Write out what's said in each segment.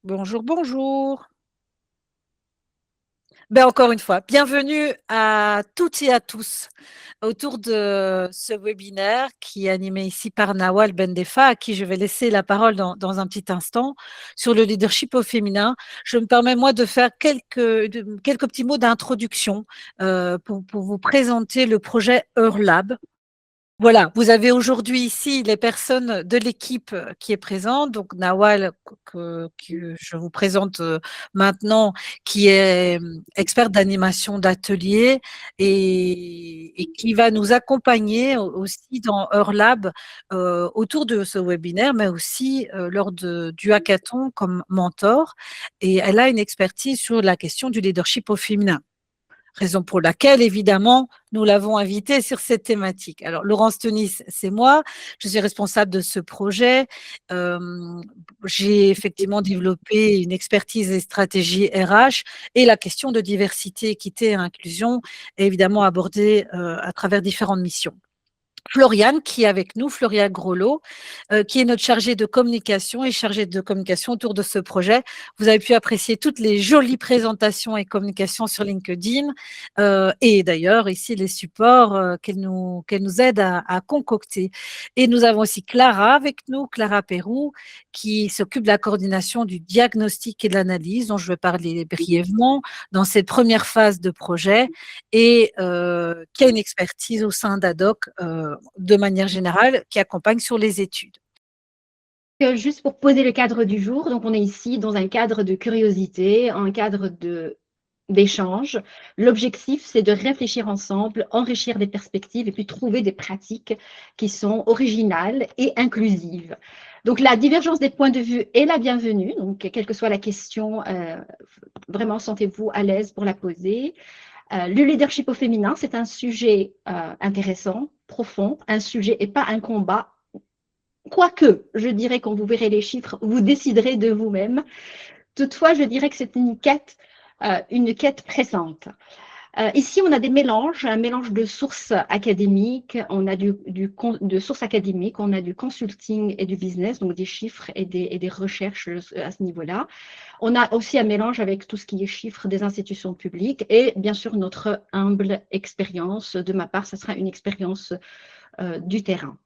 Bonjour, bonjour. Encore une fois, bienvenue à toutes et à tous autour de ce webinaire qui est animé ici par Nawal Bendefa, à qui je vais laisser la parole dans un petit instant, sur le leadership au féminin. Je me permets, moi, de faire quelques petits mots d'introduction pour vous présenter le projet Eurlab. Voilà, vous avez aujourd'hui ici les personnes de l'équipe qui est présente. Donc, Nawal, que je vous présente maintenant, qui est experte d'animation d'atelier et qui va nous accompagner aussi dans Eurlab autour de ce webinaire, mais aussi lors du hackathon comme mentor. Et elle a une expertise sur la question du leadership au féminin. Raison pour laquelle, évidemment, nous l'avons invité sur cette thématique. Alors, Laurence Tenis, c'est moi, je suis responsable de ce projet. J'ai effectivement développé une expertise et stratégie RH et la question de diversité, équité et inclusion est évidemment abordée à travers différentes missions. Floriane, qui est avec nous, Floriane Grolot, qui est notre chargée de communication et chargée de communication autour de ce projet. Vous avez pu apprécier toutes les jolies présentations et communications sur LinkedIn et d'ailleurs ici les supports qu'elle nous aide à concocter. Et nous avons aussi Clara avec nous, Clara Pérou, qui s'occupe de la coordination du diagnostic et de l'analyse, dont je vais parler brièvement dans cette première phase de projet et qui a une expertise au sein d'ADOC de manière générale qui accompagne sur les études. Juste pour poser le cadre du jour, donc on est ici dans un cadre de curiosité, un cadre d'échange. L'objectif, c'est de réfléchir ensemble, enrichir des perspectives et puis trouver des pratiques qui sont originales et inclusives. Donc la divergence des points de vue est la bienvenue, donc quelle que soit la question, vraiment sentez-vous à l'aise pour la poser. Le leadership au féminin, c'est un sujet intéressant, profond, un sujet et pas un combat. Quoique, je dirais, quand vous verrez les chiffres, vous déciderez de vous-même. Toutefois, je dirais que c'est une quête pressante. Ici, on a des mélanges, un mélange de sources académiques, on a de sources académiques, on a du consulting et du business, donc des chiffres et des recherches à ce niveau-là. On a aussi un mélange avec tout ce qui est chiffres des institutions publiques et bien sûr notre humble expérience. De ma part, ce sera une expérience du terrain.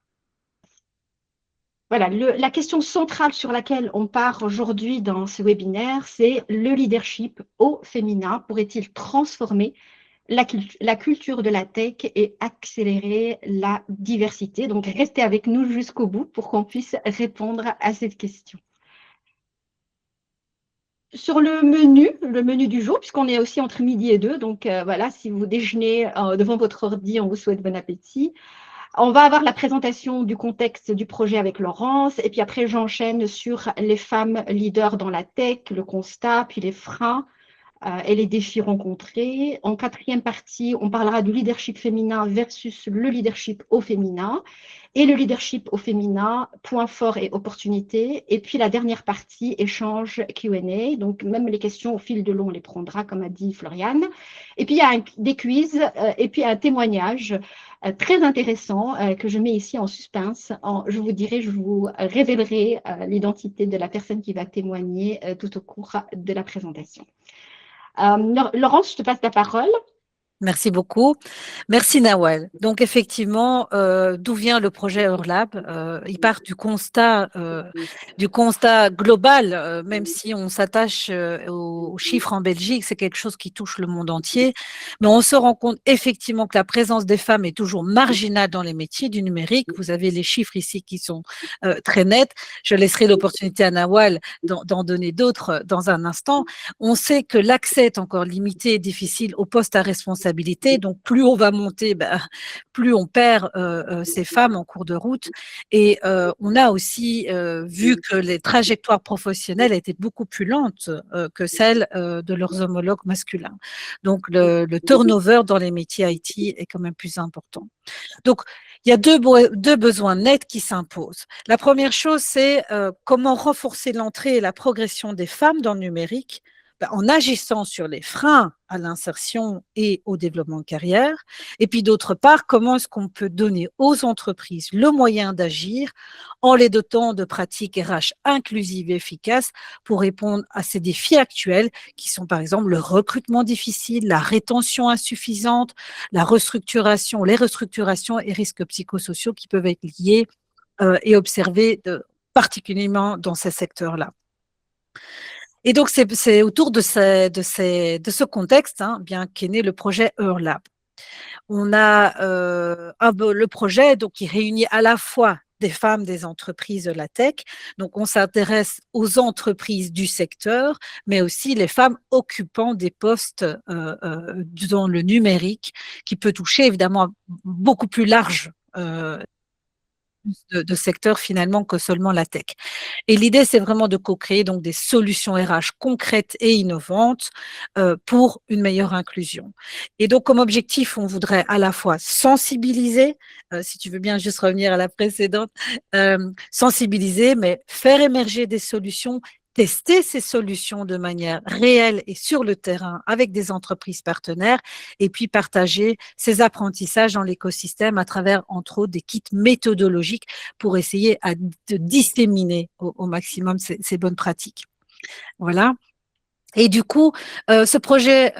Voilà, la question centrale sur laquelle on part aujourd'hui dans ce webinaire, c'est le leadership au féminin. Pourrait-il transformer la culture de la tech et accélérer la diversité? Donc, restez avec nous jusqu'au bout pour qu'on puisse répondre à cette question. Sur le menu du jour, puisqu'on est aussi entre midi et deux, donc voilà, si vous déjeunez devant votre ordi, on vous souhaite bon appétit. On va avoir la présentation du contexte du projet avec Laurence, et puis après, j'enchaîne sur les femmes leaders dans la tech, le constat, puis les freins et les défis rencontrés. En quatrième partie, on parlera du leadership féminin versus le leadership au féminin, et le leadership au féminin, points forts et opportunités. Et puis la dernière partie, échange Q&A. Donc même les questions au fil de l'eau, on les prendra, comme a dit Floriane. Et puis il y a des quiz et puis un témoignage très intéressant que je mets ici en suspense. Je vous dirai, je vous révélerai l'identité de la personne qui va témoigner tout au cours de la présentation. Laurence, je te passe la parole. Merci beaucoup. Merci Nawal. Donc effectivement, d'où vient le projet Eurlab? Il part du constat global, même si on s'attache aux chiffres en Belgique, c'est quelque chose qui touche le monde entier. Mais on se rend compte effectivement que la présence des femmes est toujours marginale dans les métiers du numérique. Vous avez les chiffres ici qui sont très nets. Je laisserai l'opportunité à Nawal d'en donner d'autres dans un instant. On sait que l'accès est encore limité et difficile aux postes à responsabilité. Donc, plus on va monter, plus on perd ces femmes en cours de route. Et on a aussi vu que les trajectoires professionnelles étaient beaucoup plus lentes que celles de leurs homologues masculins. Donc, le turnover dans les métiers IT est quand même plus important. Donc, il y a deux besoins nets qui s'imposent. La première chose, c'est comment renforcer l'entrée et la progression des femmes dans le numérique en agissant sur les freins à l'insertion et au développement de carrière. Et puis d'autre part, comment est-ce qu'on peut donner aux entreprises le moyen d'agir en les dotant de pratiques RH inclusives et efficaces pour répondre à ces défis actuels qui sont par exemple le recrutement difficile, la rétention insuffisante, les restructurations et risques psychosociaux qui peuvent être liés et observés particulièrement dans ces secteurs-là. Et donc, c'est autour de ce contexte bien qu'est né le projet EURLab. On a le projet donc, qui réunit à la fois des femmes des entreprises de la tech. Donc, on s'intéresse aux entreprises du secteur, mais aussi les femmes occupant des postes dans le numérique, qui peut toucher évidemment beaucoup plus large de secteurs finalement que seulement la tech. Et l'idée, c'est vraiment de co-créer donc des solutions RH concrètes et innovantes pour une meilleure inclusion. Et donc, comme objectif, on voudrait à la fois sensibiliser, si tu veux bien juste revenir à la précédente, sensibiliser, mais faire émerger des solutions, tester ces solutions de manière réelle et sur le terrain avec des entreprises partenaires et puis partager ces apprentissages dans l'écosystème à travers, entre autres, des kits méthodologiques pour essayer de disséminer au maximum ces bonnes pratiques. Voilà. Et du coup, ce projet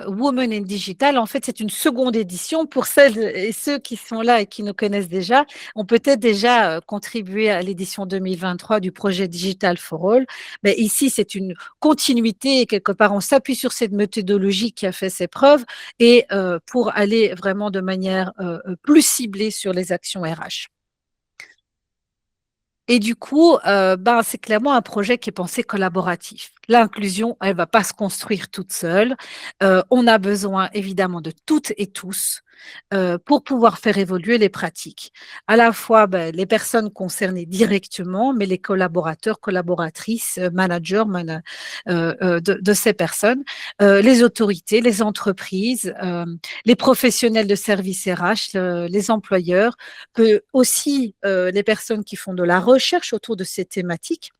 Women in Digital, en fait, c'est une seconde édition pour celles et ceux qui sont là et qui nous connaissent déjà, ont peut-être déjà contribué à l'édition 2023 du projet Digital for All. Mais ici, c'est une continuité et quelque part, on s'appuie sur cette méthodologie qui a fait ses preuves et pour aller vraiment de manière plus ciblée sur les actions RH. Et du coup, c'est clairement un projet qui est pensé collaboratif. L'inclusion, elle ne va pas se construire toute seule. On a besoin évidemment de toutes et tous pour pouvoir faire évoluer les pratiques. À la fois les personnes concernées directement, mais les collaborateurs, collaboratrices, managers de ces personnes, les autorités, les entreprises, les professionnels de services RH, les employeurs, que aussi les personnes qui font de la recherche autour de ces thématiques.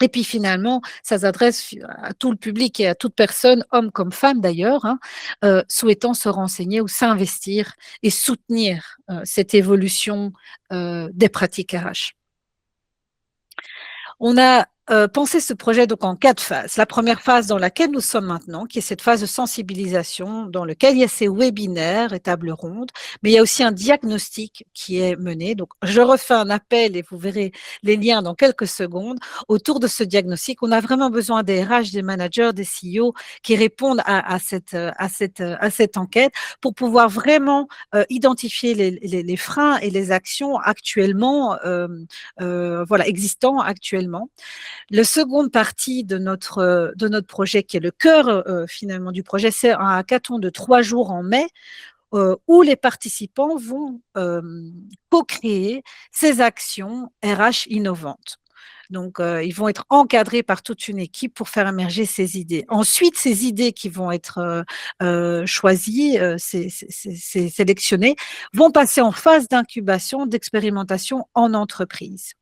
Et puis finalement, ça s'adresse à tout le public et à toute personne, homme comme femme d'ailleurs, souhaitant se renseigner ou s'investir et soutenir cette évolution des pratiques RH. On a pensé ce projet donc en 4 phases. La première phase dans laquelle nous sommes maintenant, qui est cette phase de sensibilisation, dans laquelle il y a ces webinaires et tables rondes, mais il y a aussi un diagnostic qui est mené. Donc, je refais un appel et vous verrez les liens dans quelques secondes. Autour de ce diagnostic, on a vraiment besoin des RH, des managers, des CEO qui répondent à cette enquête pour pouvoir vraiment identifier les freins et les actions actuellement existants actuellement. La seconde partie de notre projet, qui est le cœur finalement du projet, c'est un hackathon de 3 jours en mai où les participants vont co-créer ces actions RH innovantes. Donc, ils vont être encadrés par toute une équipe pour faire émerger ces idées. Ensuite, ces idées qui vont être choisies, sélectionnées, vont passer en phase d'incubation, d'expérimentation en entreprise.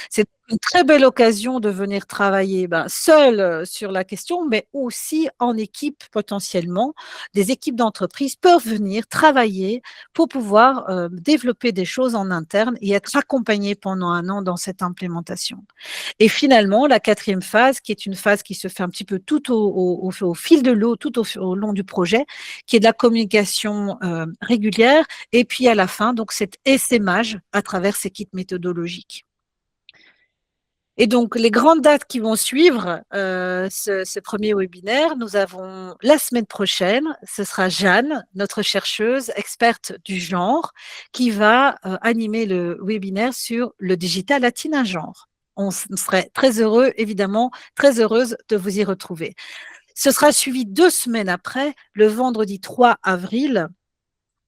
C'est une très belle occasion de venir travailler seul sur la question, mais aussi en équipe potentiellement. Des équipes d'entreprise peuvent venir travailler pour pouvoir développer des choses en interne et être accompagnées pendant 1 an dans cette implémentation. Et finalement, la 4e phase, qui est une phase qui se fait un petit peu tout au fil de l'eau, tout au long du projet, qui est de la communication régulière, et puis à la fin, donc cet essaimage à travers ces kits méthodologiques. Et donc, les grandes dates qui vont suivre ce premier webinaire, nous avons la semaine prochaine, ce sera Jeanne, notre chercheuse, experte du genre, qui va animer le webinaire sur le digital latine un genre. On serait très heureux, évidemment, très heureuse de vous y retrouver. Ce sera suivi 2 semaines après, le vendredi 3 avril,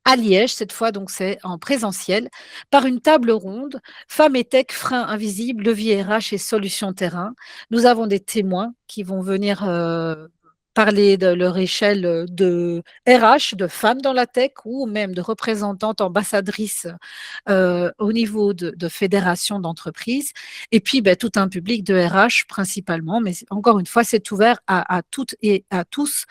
à Liège, cette fois, donc c'est en présentiel, par une table ronde, Femmes et Tech, freins invisibles, levier RH et solutions terrain. Nous avons des témoins qui vont venir parler de leur échelle de RH, de femmes dans la tech ou même de représentantes ambassadrices au niveau de fédérations d'entreprises. Et puis, ben, tout un public de RH principalement, mais encore une fois, c'est ouvert à toutes et à tous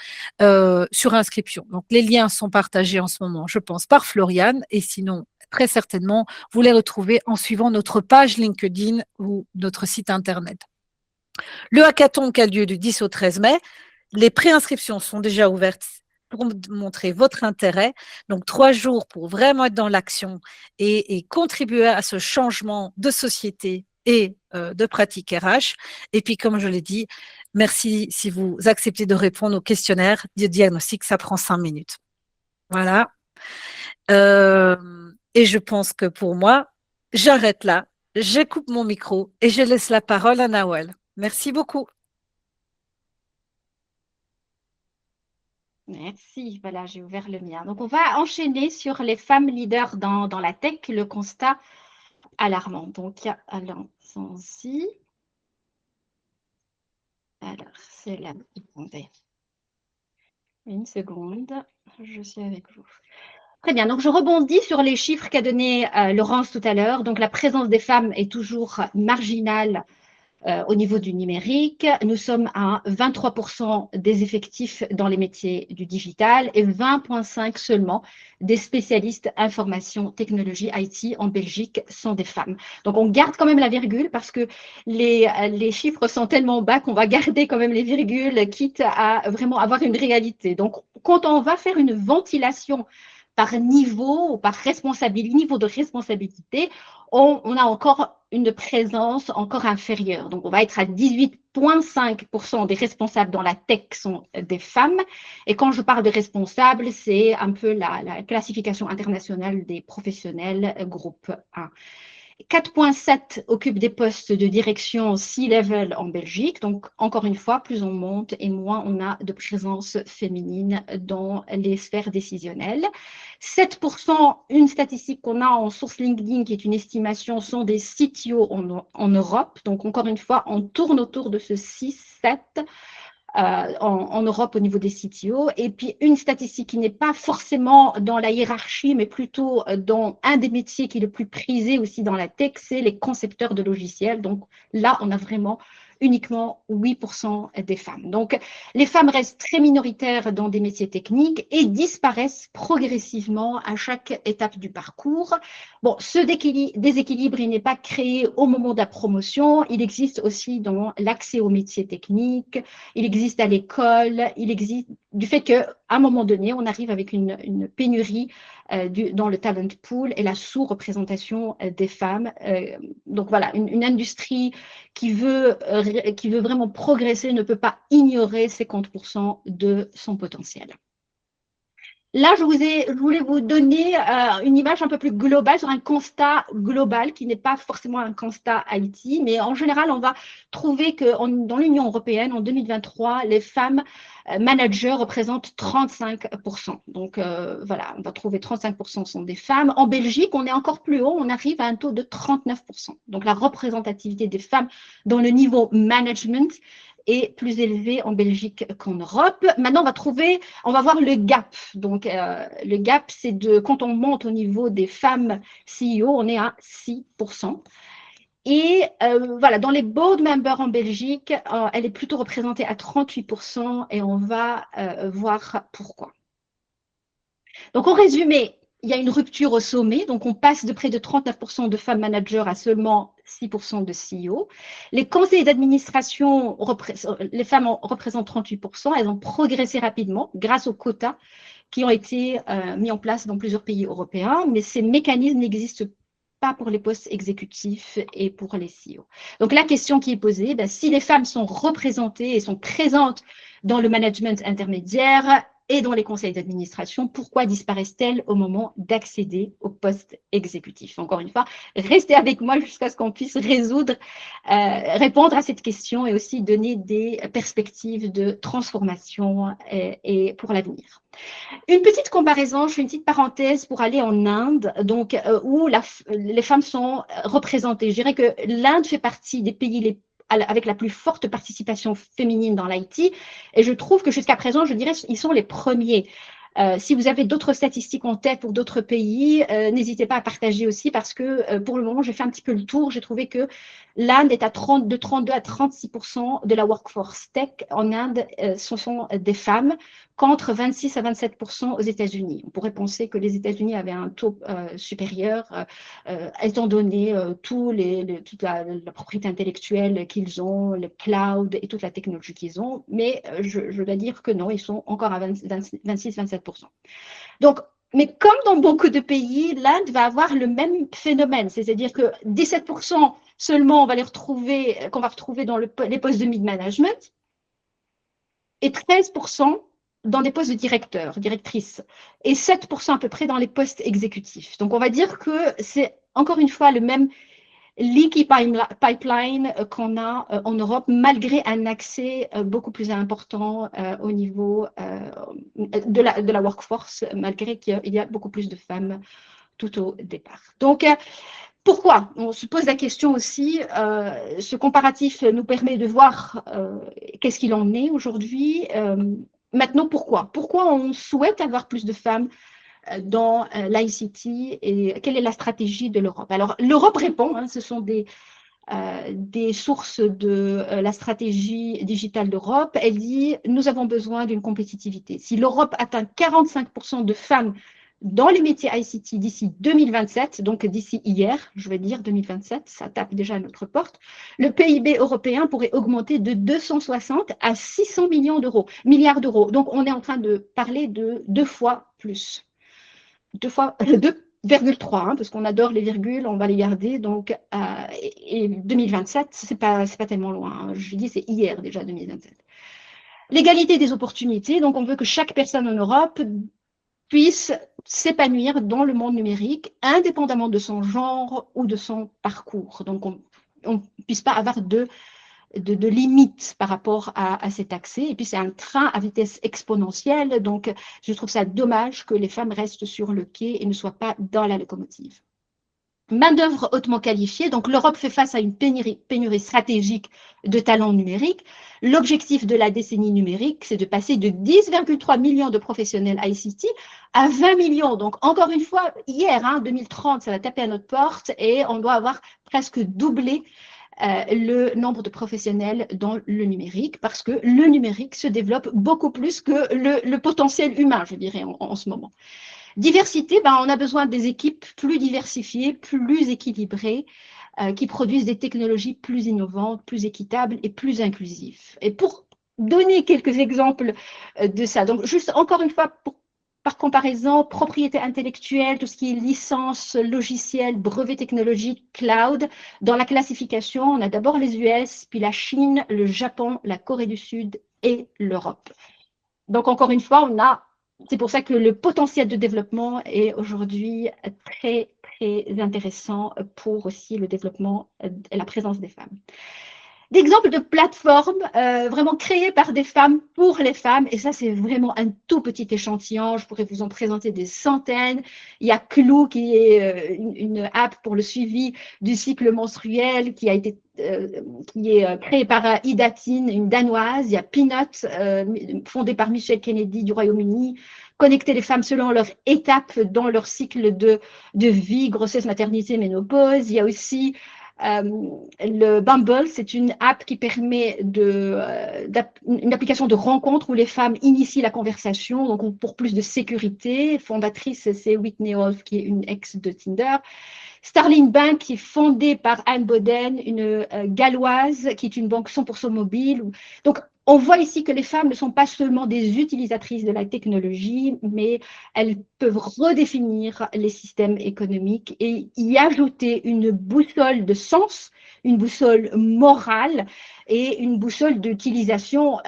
sur inscription. Donc, les liens sont partagés en ce moment, je pense, par Floriane, et sinon, très certainement, vous les retrouvez en suivant notre page LinkedIn ou notre site Internet. Le hackathon qui a lieu du 10 au 13 mai, les préinscriptions sont déjà ouvertes pour montrer votre intérêt. Donc, 3 jours pour vraiment être dans l'action et contribuer à ce changement de société et de pratique RH. Et puis, comme je l'ai dit, merci si vous acceptez de répondre au questionnaire de diagnostic, ça prend 5 minutes. Voilà. Et je pense que pour moi, j'arrête là, je coupe mon micro et je laisse la parole à Nawal. Merci beaucoup. Merci, voilà, j'ai ouvert le mien. Donc, on va enchaîner sur les femmes leaders dans la tech, le constat alarmant. Donc, allons-y. Alors, c'est là. Attendez. Une seconde, je suis avec vous. Très bien, donc je rebondis sur les chiffres qu'a donné Laurence tout à l'heure. Donc, la présence des femmes est toujours marginale au niveau du numérique. Nous sommes à 23% des effectifs dans les métiers du digital et 20,5 seulement des spécialistes information, technologie, IT en Belgique sont des femmes. Donc, on garde quand même la virgule parce que les chiffres sont tellement bas qu'on va garder quand même les virgules, quitte à vraiment avoir une réalité. Donc, quand on va faire une ventilation par niveau ou par niveau de responsabilité, on a encore une présence encore inférieure. Donc, on va être à 18,5% des responsables dans la tech sont des femmes. Et quand je parle de responsables, c'est un peu la classification internationale des professionnels groupe 1. 4,7 occupent des postes de direction C-level en Belgique. Donc, encore une fois, plus on monte et moins on a de présence féminine dans les sphères décisionnelles. 7%, une statistique qu'on a en source LinkedIn, qui est une estimation, sont des CTO en Europe. Donc, encore une fois, on tourne autour de ce 6-7 en Europe au niveau des CTO. Et puis, une statistique qui n'est pas forcément dans la hiérarchie, mais plutôt dans un des métiers qui est le plus prisé aussi dans la tech, c'est les concepteurs de logiciels. Donc là, on a vraiment uniquement 8% des femmes. Donc, les femmes restent très minoritaires dans des métiers techniques et disparaissent progressivement à chaque étape du parcours. Bon, ce déséquilibre, il n'est pas créé au moment de la promotion, il existe aussi dans l'accès aux métiers techniques, il existe à l'école, il existe du fait qu'à un moment donné, on arrive avec une pénurie dans le talent pool et la sous-représentation des femmes. Donc voilà, une industrie qui veut vraiment progresser ne peut pas ignorer 50% de son potentiel. Là, je voulais vous donner une image un peu plus globale sur un constat global qui n'est pas forcément un constat IT, mais en général, on va trouver que dans l'Union européenne, en 2023, les femmes managers représentent 35%. Donc, voilà, on va trouver 35% sont des femmes. En Belgique, on est encore plus haut, on arrive à un taux de 39%. Donc, la représentativité des femmes dans le niveau management est plus élevé en Belgique qu'en Europe. Maintenant, on va voir le gap. Donc, le gap, c'est quand on monte au niveau des femmes CEO, on est à 6%. Et voilà, dans les board members en Belgique, elle est plutôt représentée à 38% et on va voir pourquoi. Donc, en résumé, il y a une rupture au sommet. Donc, on passe de près de 39% de femmes managers à seulement 6% de CEO. Les conseils d'administration, les femmes représentent 38%. Elles ont progressé rapidement grâce aux quotas qui ont été mis en place dans plusieurs pays européens. Mais ces mécanismes n'existent pas pour les postes exécutifs et pour les CEO. Donc, la question qui est posée, si les femmes sont représentées et sont présentes dans le management intermédiaire, et dans les conseils d'administration, pourquoi disparaissent-elles au moment d'accéder au poste exécutif? Encore une fois, restez avec moi jusqu'à ce qu'on puisse répondre à cette question et aussi donner des perspectives de transformation et pour l'avenir. Une petite comparaison, je fais une petite parenthèse pour aller en Inde, donc où les femmes sont représentées. Je dirais que l'Inde fait partie des pays avec la plus forte participation féminine dans l'IT. Et je trouve que jusqu'à présent, je dirais, ils sont les premiers. Si vous avez d'autres statistiques en tête pour d'autres pays, n'hésitez pas à partager aussi parce que pour le moment, j'ai fait un petit peu le tour. J'ai trouvé que l'Inde est à 32 à 36% de la workforce tech en Inde, ce sont des femmes, contre 26 à 27% aux États-Unis. On pourrait penser que les États-Unis avaient un taux supérieur, étant donné toute la propriété intellectuelle qu'ils ont, le cloud et toute la technologie qu'ils ont. Mais je dois dire que non, ils sont encore à 26-27%. Donc, mais comme dans beaucoup de pays, l'Inde va avoir le même phénomène, c'est-à-dire que 17% seulement qu'on va retrouver dans les postes de mid-management et 13% dans des postes de directeur, directrice, et 7% à peu près dans les postes exécutifs. Donc, on va dire que c'est encore une fois le même leaky pipeline qu'on a en Europe, malgré un accès beaucoup plus important au niveau de la workforce, malgré qu'il y a beaucoup plus de femmes tout au départ. Donc, pourquoi? On se pose la question aussi, ce comparatif nous permet de voir qu'est-ce qu'il en est aujourd'hui. Maintenant, pourquoi? Pourquoi on souhaite avoir plus de femmes dans l'ICT et quelle est la stratégie de l'Europe? Alors, l'Europe répond, hein, ce sont des sources de la stratégie digitale d'Europe. Elle dit, nous avons besoin d'une compétitivité. Si l'Europe atteint 45% de femmes dans les métiers ICT d'ici 2027, donc d'ici hier, je vais dire 2027, ça tape déjà à notre porte, le PIB européen pourrait augmenter de 260 à 600 milliards d'euros. Donc, on est en train de parler de 2 fois plus. 2,3, hein, parce qu'on adore les virgules, on va les garder. Donc, et 2027, c'est pas tellement loin. Hein. Je dis, c'est hier déjà, 2027. L'égalité des opportunités. Donc, on veut que chaque personne en Europe puisse s'épanouir dans le monde numérique, indépendamment de son genre ou de son parcours. Donc, on ne puisse pas avoir de limites par rapport à cet accès. Et puis, c'est un train à vitesse exponentielle. Donc, je trouve ça dommage que les femmes restent sur le quai et ne soient pas dans la locomotive. Main-d'œuvre hautement qualifiée. Donc, l'Europe fait face à une pénurie stratégique de talents numériques. L'objectif de la décennie numérique, c'est de passer de 10,3 millions de professionnels ICT à 20 millions. Donc, encore une fois, hier, hein, 2030, ça va taper à notre porte et on doit avoir presque doublé le nombre de professionnels dans le numérique parce que le numérique se développe beaucoup plus que le potentiel humain, je dirais, en ce moment. Diversité, on a besoin des équipes plus diversifiées, plus équilibrées, qui produisent des technologies plus innovantes, plus équitables et plus inclusives. Et pour donner quelques exemples de ça, donc juste encore une fois, par comparaison, propriété intellectuelle, tout ce qui est licence, logiciel, brevet technologique, cloud. Dans la classification, on a d'abord les US, puis la Chine, le Japon, la Corée du Sud et l'Europe. Donc, encore une fois, c'est pour ça que le potentiel de développement est aujourd'hui très, très intéressant pour aussi le développement et la présence des femmes. D'exemples de plateformes vraiment créées par des femmes pour les femmes. Et ça, c'est vraiment un tout petit échantillon. Je pourrais vous en présenter des centaines. Il y a Clou, qui est une app pour le suivi du cycle menstruel, qui est créée par Ida Tin, une Danoise. Il y a Peanut, fondée par Michelle Kennedy du Royaume-Uni. Connecter les femmes selon leur étape dans leur cycle de vie, grossesse, maternité, ménopause. Il y a aussi le Bumble, c'est une app qui permet une application de rencontre où les femmes initient la conversation, donc pour plus de sécurité. Fondatrice, c'est Whitney Wolf, qui est une ex de Tinder. Starling Bank, qui est fondée par Anne Boden, une galloise, qui est une banque 100% mobile. Donc, on voit ici que les femmes ne sont pas seulement des utilisatrices de la technologie, mais elles peuvent redéfinir les systèmes économiques et y ajouter une boussole de sens, une boussole morale et une boussole d'utilisation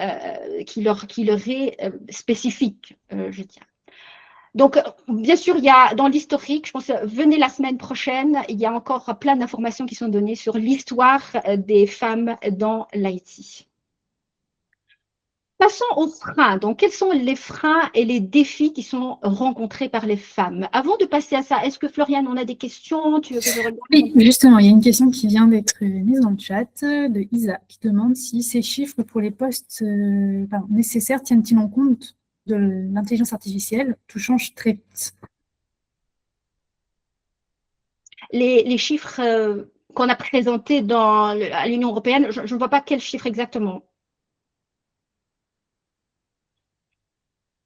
qui leur est spécifique, je dirais. Donc, bien sûr, il y a dans l'historique, je pense, venez la semaine prochaine, il y a encore plein d'informations qui sont données sur l'histoire des femmes dans l'IT. Passons aux freins. Donc, quels sont les freins et les défis qui sont rencontrés par les femmes? Avant de passer à ça, est-ce que Floriane, on a des questions? Tu veux que je regarde? Oui, justement, il y a une question qui vient d'être mise dans le chat de Isa qui demande si ces chiffres pour les postes nécessaires tiennent-ils en compte de l'intelligence artificielle? Tout change très vite. Les chiffres qu'on a présentés à l'Union européenne, je ne vois pas quels chiffres exactement.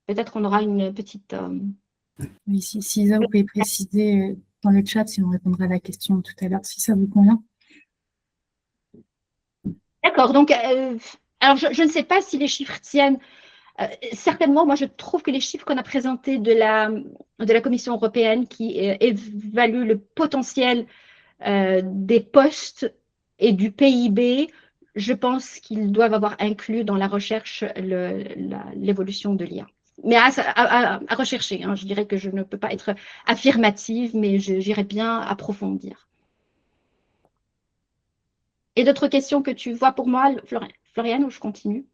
Peut-être qu'on aura une petite… Oui, si Isa, vous pouvez préciser dans le chat si on répondra à la question tout à l'heure, si ça vous convient. D'accord, donc, alors je ne sais pas si les chiffres tiennent. Certainement, moi, je trouve que les chiffres qu'on a présentés de la Commission européenne qui évalue le potentiel des postes et du PIB, je pense qu'ils doivent avoir inclus dans la recherche l'évolution de l'IA. Mais à rechercher, hein. Je dirais que je ne peux pas être affirmative, mais j'irais bien approfondir. Et d'autres questions que tu vois pour moi, Floriane, ou je continue?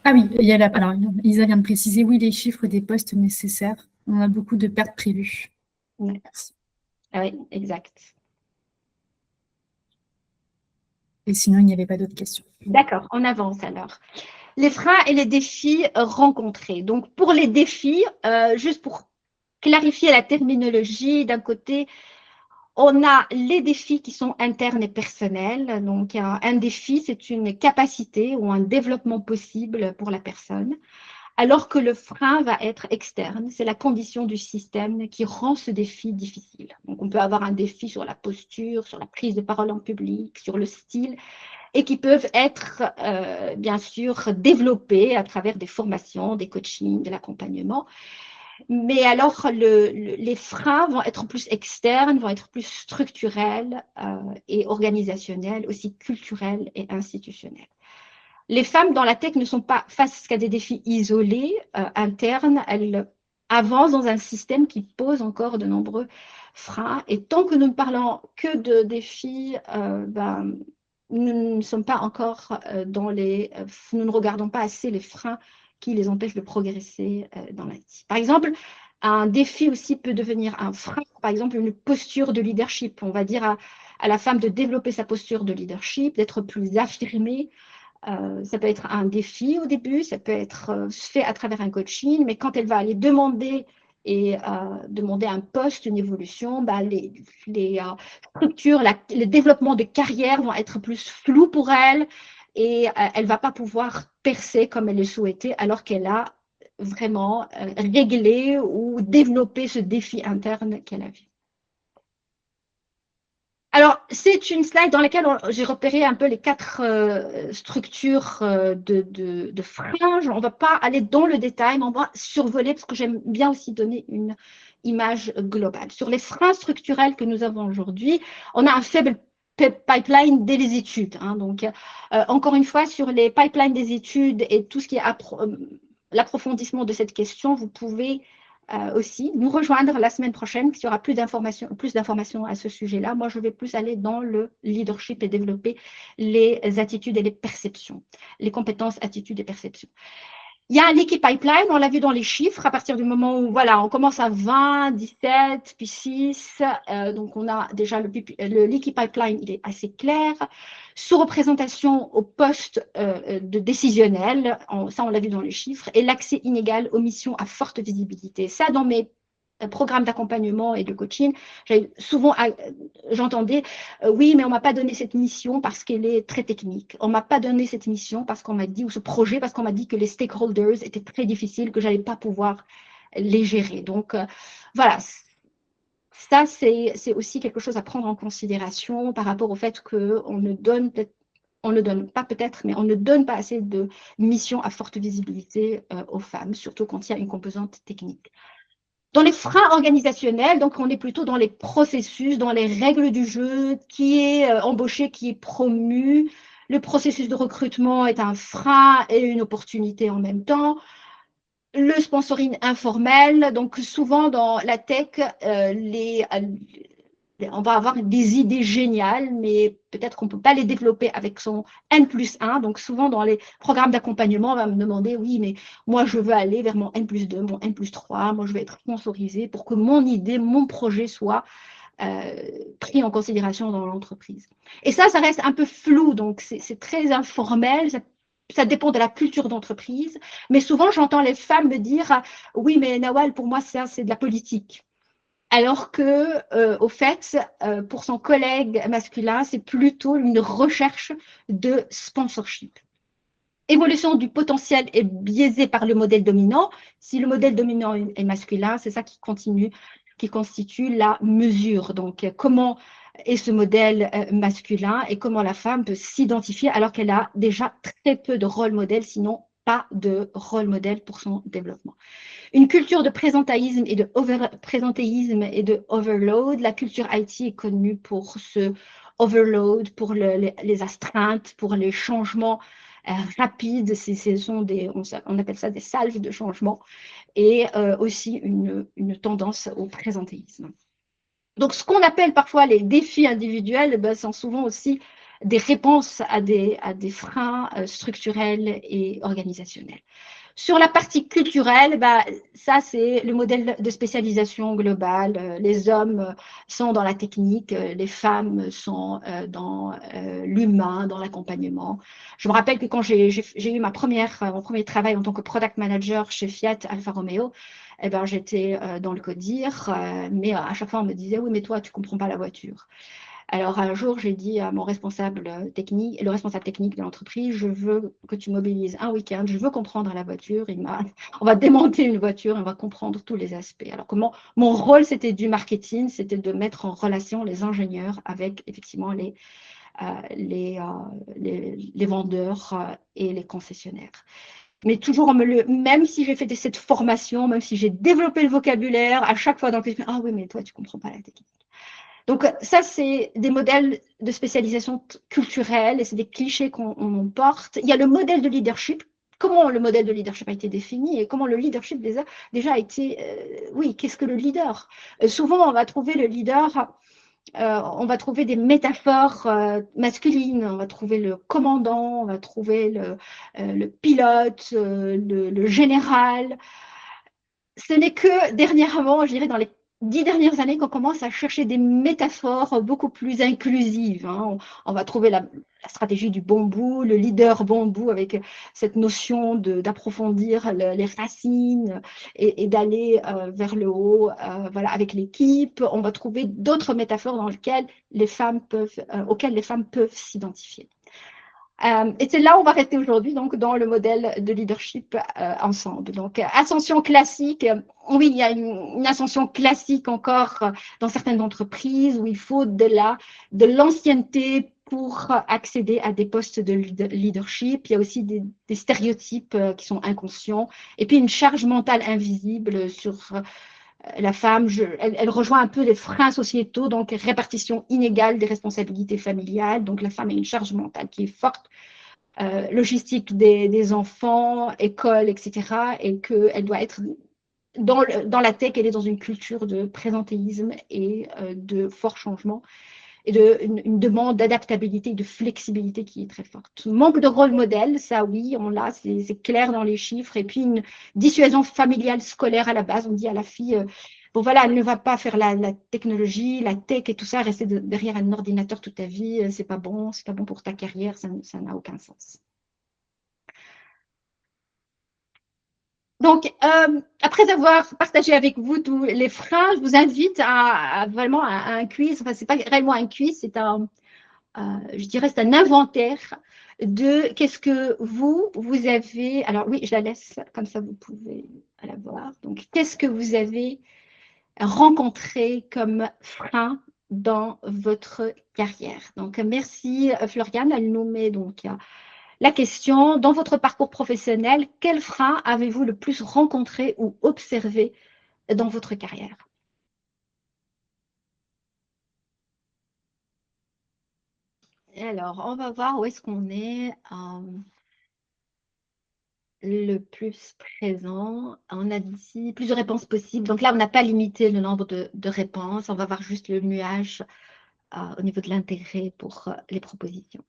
Ah oui, alors, Isa vient de préciser, oui, les chiffres des postes nécessaires. On a beaucoup de pertes prévues. Ouais. Merci. Ah oui, exact. Et sinon, il n'y avait pas d'autres questions. D'accord, on avance alors. Les freins et les défis rencontrés. Donc, pour les défis, juste pour clarifier la terminologie, d'un côté, on a les défis qui sont internes et personnels. Donc, un défi, c'est une capacité ou un développement possible pour la personne, alors que le frein va être externe. C'est la condition du système qui rend ce défi difficile. Donc, on peut avoir un défi sur la posture, sur la prise de parole en public, sur le style, et qui peuvent être, bien sûr, développés à travers des formations, des coachings, de l'accompagnement. Mais alors, les freins vont être plus externes, vont être plus structurels et organisationnels, aussi culturels et institutionnels. Les femmes dans la tech ne sont pas face à des défis isolés, internes. Elles avancent dans un système qui pose encore de nombreux freins. Et tant que nous ne parlons que de défis, nous ne sommes pas encore nous ne regardons pas assez les freins qui les empêchent de progresser dans l'IT. Par exemple, un défi aussi peut devenir un frein, par exemple une posture de leadership. On va dire à la femme de développer sa posture de leadership, d'être plus affirmée. Ça peut être un défi au début, ça peut être fait à travers un coaching, mais quand elle va aller demander un poste, une évolution, les structures, le développement de carrière vont être plus flous pour elle et elle ne va pas pouvoir percer comme elle le souhaitait alors qu'elle a vraiment réglé ou développé ce défi interne qu'elle a vu. Alors, c'est une slide dans laquelle j'ai repéré un peu les 4 structures de freins. On ne va pas aller dans le détail, mais on va survoler parce que j'aime bien aussi donner une image globale. Sur les freins structurels que nous avons aujourd'hui, on a un faible pipeline dès les études. Hein. Donc, encore une fois, sur les pipelines des études et tout ce qui est l'approfondissement de cette question, vous pouvez aussi nous rejoindre la semaine prochaine, qu'il y aura plus d'informations à ce sujet-là. Moi, je vais plus aller dans le leadership et développer les attitudes et les perceptions, les compétences, attitudes et perceptions. Il y a l'équipe pipeline, on l'a vu dans les chiffres, à partir du moment où voilà, on commence à 20, 17, puis 6, donc on a déjà l'équipe pipeline, il est assez clair. Sous-représentation au poste de décisionnel, ça on l'a vu dans les chiffres, et l'accès inégal aux missions à forte visibilité. Ça, dans mes programmes d'accompagnement et de coaching, souvent j'entendais oui, mais on ne m'a pas donné cette mission parce qu'elle est très technique. On ne m'a pas donné cette mission parce qu'on m'a dit, ou ce projet, parce qu'on m'a dit que les stakeholders étaient très difficiles, que je n'allais pas pouvoir les gérer. Donc, voilà. Ça, c'est aussi quelque chose à prendre en considération par rapport au fait qu'on ne donne mais on ne donne pas assez de missions à forte visibilité aux femmes, surtout quand il y a une composante technique. Dans les freins organisationnels, donc on est plutôt dans les processus, dans les règles du jeu, qui est embauché, qui est promu. Le processus de recrutement est un frein et une opportunité en même temps. Le sponsoring informel, donc souvent dans la tech, on va avoir des idées géniales, mais peut-être qu'on ne peut pas les développer avec son N+1. Donc, souvent, dans les programmes d'accompagnement, on va me demander, oui, mais moi, je veux aller vers mon N+2, mon N+3, moi, je vais être sponsorisé pour que mon idée, mon projet soit pris en considération dans l'entreprise. Et ça reste un peu flou, donc c'est très informel, ça dépend de la culture d'entreprise. Mais souvent, j'entends les femmes me dire, oui, mais Nawal, pour moi, ça, c'est de la politique. Alors que, au fait, pour son collègue masculin, c'est plutôt une recherche de sponsorship. Évolution du potentiel est biaisée par le modèle dominant. Si le modèle dominant est masculin, c'est ça qui constitue la mesure. Donc, comment est ce modèle masculin et comment la femme peut s'identifier alors qu'elle a déjà très peu de rôle modèle, sinon pas de rôle modèle pour son développement. Une culture de présentéisme et de overload. La culture IT est connue pour ce overload, pour les astreintes, pour les changements rapides. On appelle ça des salves de changement et aussi une tendance au présentéisme. Donc, ce qu'on appelle parfois les défis individuels, ben, sont souvent aussi des réponses à des freins structurels et organisationnels. Sur la partie culturelle, bah, ça, c'est le modèle de spécialisation globale. Les hommes sont dans la technique, les femmes sont dans l'humain, dans l'accompagnement. Je me rappelle que quand j'ai eu mon premier travail en tant que product manager chez Fiat Alfa Romeo, eh ben, j'étais dans le codir, mais à chaque fois, on me disait, oui, mais toi, tu ne comprends pas la voiture. Alors, un jour, j'ai dit à mon responsable technique, le responsable technique de l'entreprise, je veux que tu mobilises un week-end, je veux comprendre la voiture. On va démonter une voiture, on va comprendre tous les aspects. Alors, mon rôle, c'était du marketing, c'était de mettre en relation les ingénieurs avec, effectivement, les vendeurs et les concessionnaires. Mais toujours, même si j'ai fait cette formation, même si j'ai développé le vocabulaire, à chaque fois dans le ah oui, mais toi, tu ne comprends pas la technique. Donc, ça, c'est des modèles de spécialisation culturelle et c'est des clichés qu'on porte. Il y a le modèle de leadership. Comment le modèle de leadership a été défini et comment le leadership déjà a été… oui, qu'est-ce que le leader? Souvent, on va trouver le leader, on va trouver des métaphores masculines, on va trouver le commandant, on va trouver le pilote, le général. Ce n'est que dernièrement, je dirais dans les 10 dernières années, qu'on commence à chercher des métaphores beaucoup plus inclusives. Hein. On va trouver la stratégie du bambou, le leader bambou, avec cette notion d'approfondir les racines et d'aller vers le haut, voilà, avec l'équipe. On va trouver d'autres métaphores auxquelles les femmes peuvent s'identifier. Et c'est là où on va rester aujourd'hui, donc dans le modèle de leadership ensemble. Donc, ascension classique, oui, il y a une ascension classique encore dans certaines entreprises où il faut de l'ancienneté pour accéder à des postes de leadership. Il y a aussi des stéréotypes qui sont inconscients et puis une charge mentale invisible sur la femme. Elle rejoint un peu les freins sociétaux, donc répartition inégale des responsabilités familiales. Donc, la femme a une charge mentale qui est forte, logistique des enfants, école, etc. Et qu'elle doit être dans la tech, elle est dans une culture de présentéisme et de fort changement et une demande d'adaptabilité et de flexibilité qui est très forte. Manque de rôle modèle, ça oui, on l'a, c'est clair dans les chiffres. Et puis une dissuasion familiale scolaire à la base, on dit à la fille, bon voilà, elle ne va pas faire la technologie, la tech et tout ça, rester derrière un ordinateur toute ta vie, c'est pas bon pour ta carrière, ça n'a aucun sens. Donc, après avoir partagé avec vous tous les freins, je vous invite vraiment à un quiz. Enfin, ce n'est pas réellement un quiz, c'est je dirais, c'est un inventaire de qu'est-ce que vous avez. Alors oui, je la laisse comme ça, vous pouvez la voir. Donc, qu'est-ce que vous avez rencontré comme frein dans votre carrière? Donc, merci Floriane, elle nous met donc la question, dans votre parcours professionnel, quels freins avez-vous le plus rencontré ou observé dans votre carrière? Alors, on va voir où est-ce qu'on est. le plus présent. On a dit plus de réponses possibles. Donc là, on n'a pas limité le nombre de réponses. On va voir juste le nuage au niveau de l'intérêt pour les propositions.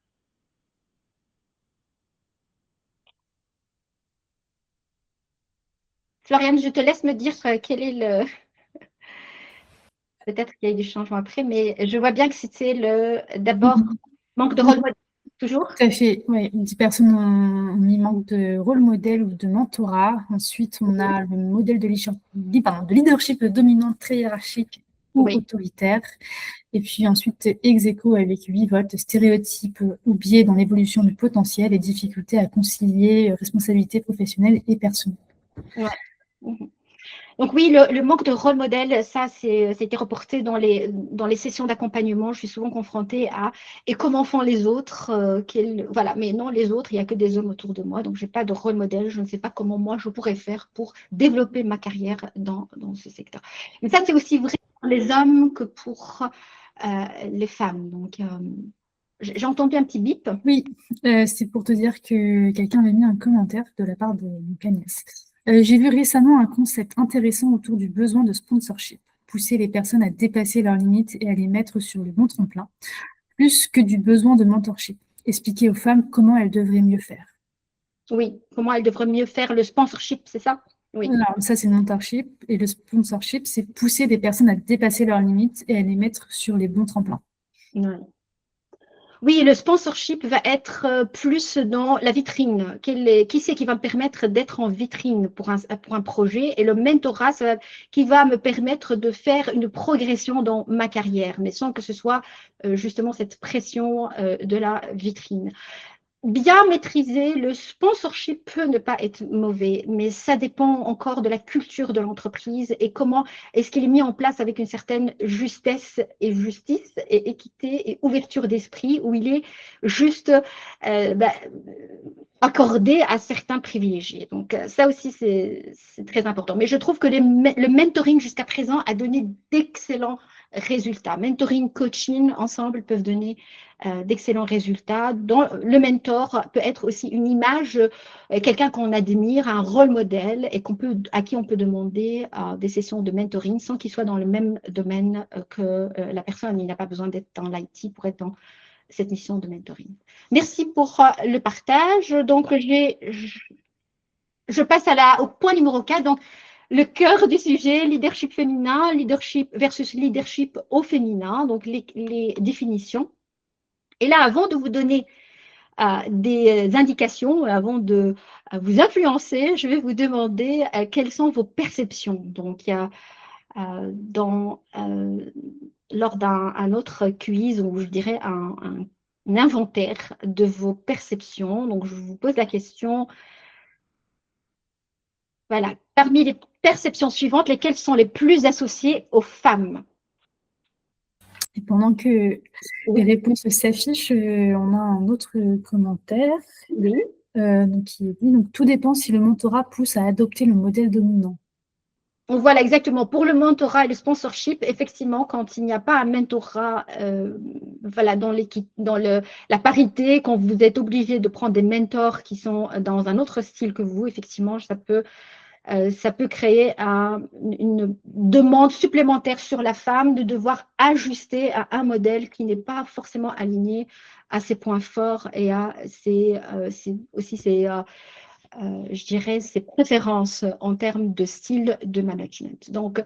Floriane, je te laisse me dire quel est le... Peut-être qu'il y a eu du changement après, mais je vois bien que c'était d'abord manque de rôle modèle, toujours. Tout à fait, oui. 10 personnes ont mis manque de rôle modèle ou de mentorat. Ensuite, on a le modèle de leadership dominant, très hiérarchique ou Oui. autoritaire. Et puis ensuite, ex aequo avec 8 votes, stéréotypes ou biais dans l'évolution du potentiel et difficultés à concilier responsabilité professionnelle et personnelle. Ouais. Donc oui, le manque de rôle modèle, ça, c'était reporté dans les sessions d'accompagnement. Je suis souvent confrontée à « et comment font les autres voilà. Mais non, les autres, il n'y a que des hommes autour de moi, donc je n'ai pas de rôle modèle. Je ne sais pas comment moi, je pourrais faire pour développer ma carrière dans ce secteur. Mais ça, c'est aussi vrai pour les hommes que pour les femmes. Donc, j'ai entendu un petit bip. Oui, c'est pour te dire que quelqu'un avait mis un commentaire de la part de Cagnès. J'ai vu récemment un concept intéressant autour du besoin de sponsorship, pousser les personnes à dépasser leurs limites et à les mettre sur le bon tremplin, plus que du besoin de mentorship. Expliquer aux femmes comment elles devraient mieux faire. Oui, comment elles devraient mieux faire le sponsorship, c'est ça? Oui. Alors, ça, c'est le mentorship. Et le sponsorship, c'est pousser des personnes à dépasser leurs limites et à les mettre sur les bons tremplins. Ouais. Oui, le sponsorship va être plus dans la vitrine. Qui c'est qui va me permettre d'être en vitrine pour un projet? Et le mentorat, qui va me permettre de faire une progression dans ma carrière, mais sans que ce soit justement cette pression de la vitrine. Bien maîtriser, le sponsorship peut ne pas être mauvais, mais ça dépend encore de la culture de l'entreprise et comment est-ce qu'il est mis en place avec une certaine justesse et justice et équité et ouverture d'esprit, où il est juste accordé à certains privilégiés. Donc ça aussi, c'est très important. Mais je trouve que le mentoring jusqu'à présent a donné d'excellents résultats. Mentoring, coaching, ensemble peuvent donner d'excellents résultats. Le mentor peut être aussi une image, quelqu'un qu'on admire, un rôle modèle et à qui on peut demander des sessions de mentoring sans qu'il soit dans le même domaine que la personne. Il n'a pas besoin d'être dans l'IT pour être dans cette mission de mentoring. Merci pour le partage. Donc, je passe au point numéro 4. Donc, le cœur du sujet, leadership féminin, leadership versus leadership au féminin, donc les définitions. Et là, avant de vous donner des indications, avant de vous influencer, je vais vous demander quelles sont vos perceptions. Donc, il y a lors d'un autre quiz, ou je dirais un inventaire de vos perceptions. Donc, je vous pose la question, voilà, parmi les perceptions suivantes, lesquelles sont les plus associées aux femmes? Et pendant que les réponses s'affichent, on a un autre commentaire qui dit donc, tout dépend si le mentorat pousse à adopter le modèle dominant. Voilà, exactement. Pour le mentorat et le sponsorship, effectivement, quand il n'y a pas un mentorat voilà, dans la parité, quand vous êtes obligé de prendre des mentors qui sont dans un autre style que vous, effectivement, ça peut créer une demande supplémentaire sur la femme de devoir ajuster à un modèle qui n'est pas forcément aligné à ses points forts et à je dirais, ses préférences en termes de style de management. Donc,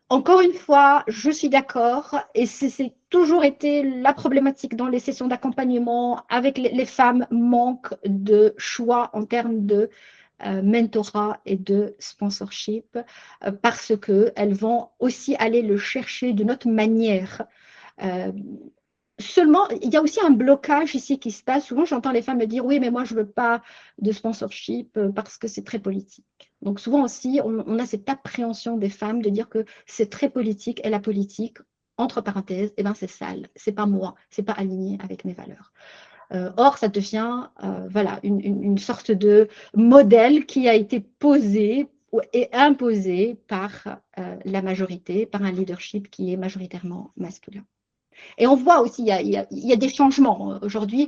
encore une fois, je suis d'accord et c'est toujours été la problématique dans les sessions d'accompagnement avec les femmes, manque de choix en termes de mentorat et de sponsorship parce qu'elles vont aussi aller le chercher d'une autre manière. Seulement, il y a aussi un blocage ici qui se passe. Souvent, j'entends les femmes me dire « Oui, mais moi, je ne veux pas de sponsorship parce que c'est très politique. » Donc, souvent aussi, on a cette appréhension des femmes de dire que c'est très politique et la politique, entre parenthèses, eh ben, c'est sale. Ce n'est pas moi, ce n'est pas aligné avec mes valeurs. Or, ça devient voilà, une sorte de modèle qui a été posé et imposé par la majorité, par un leadership qui est majoritairement masculin. Et on voit aussi, il y a des changements. Aujourd'hui,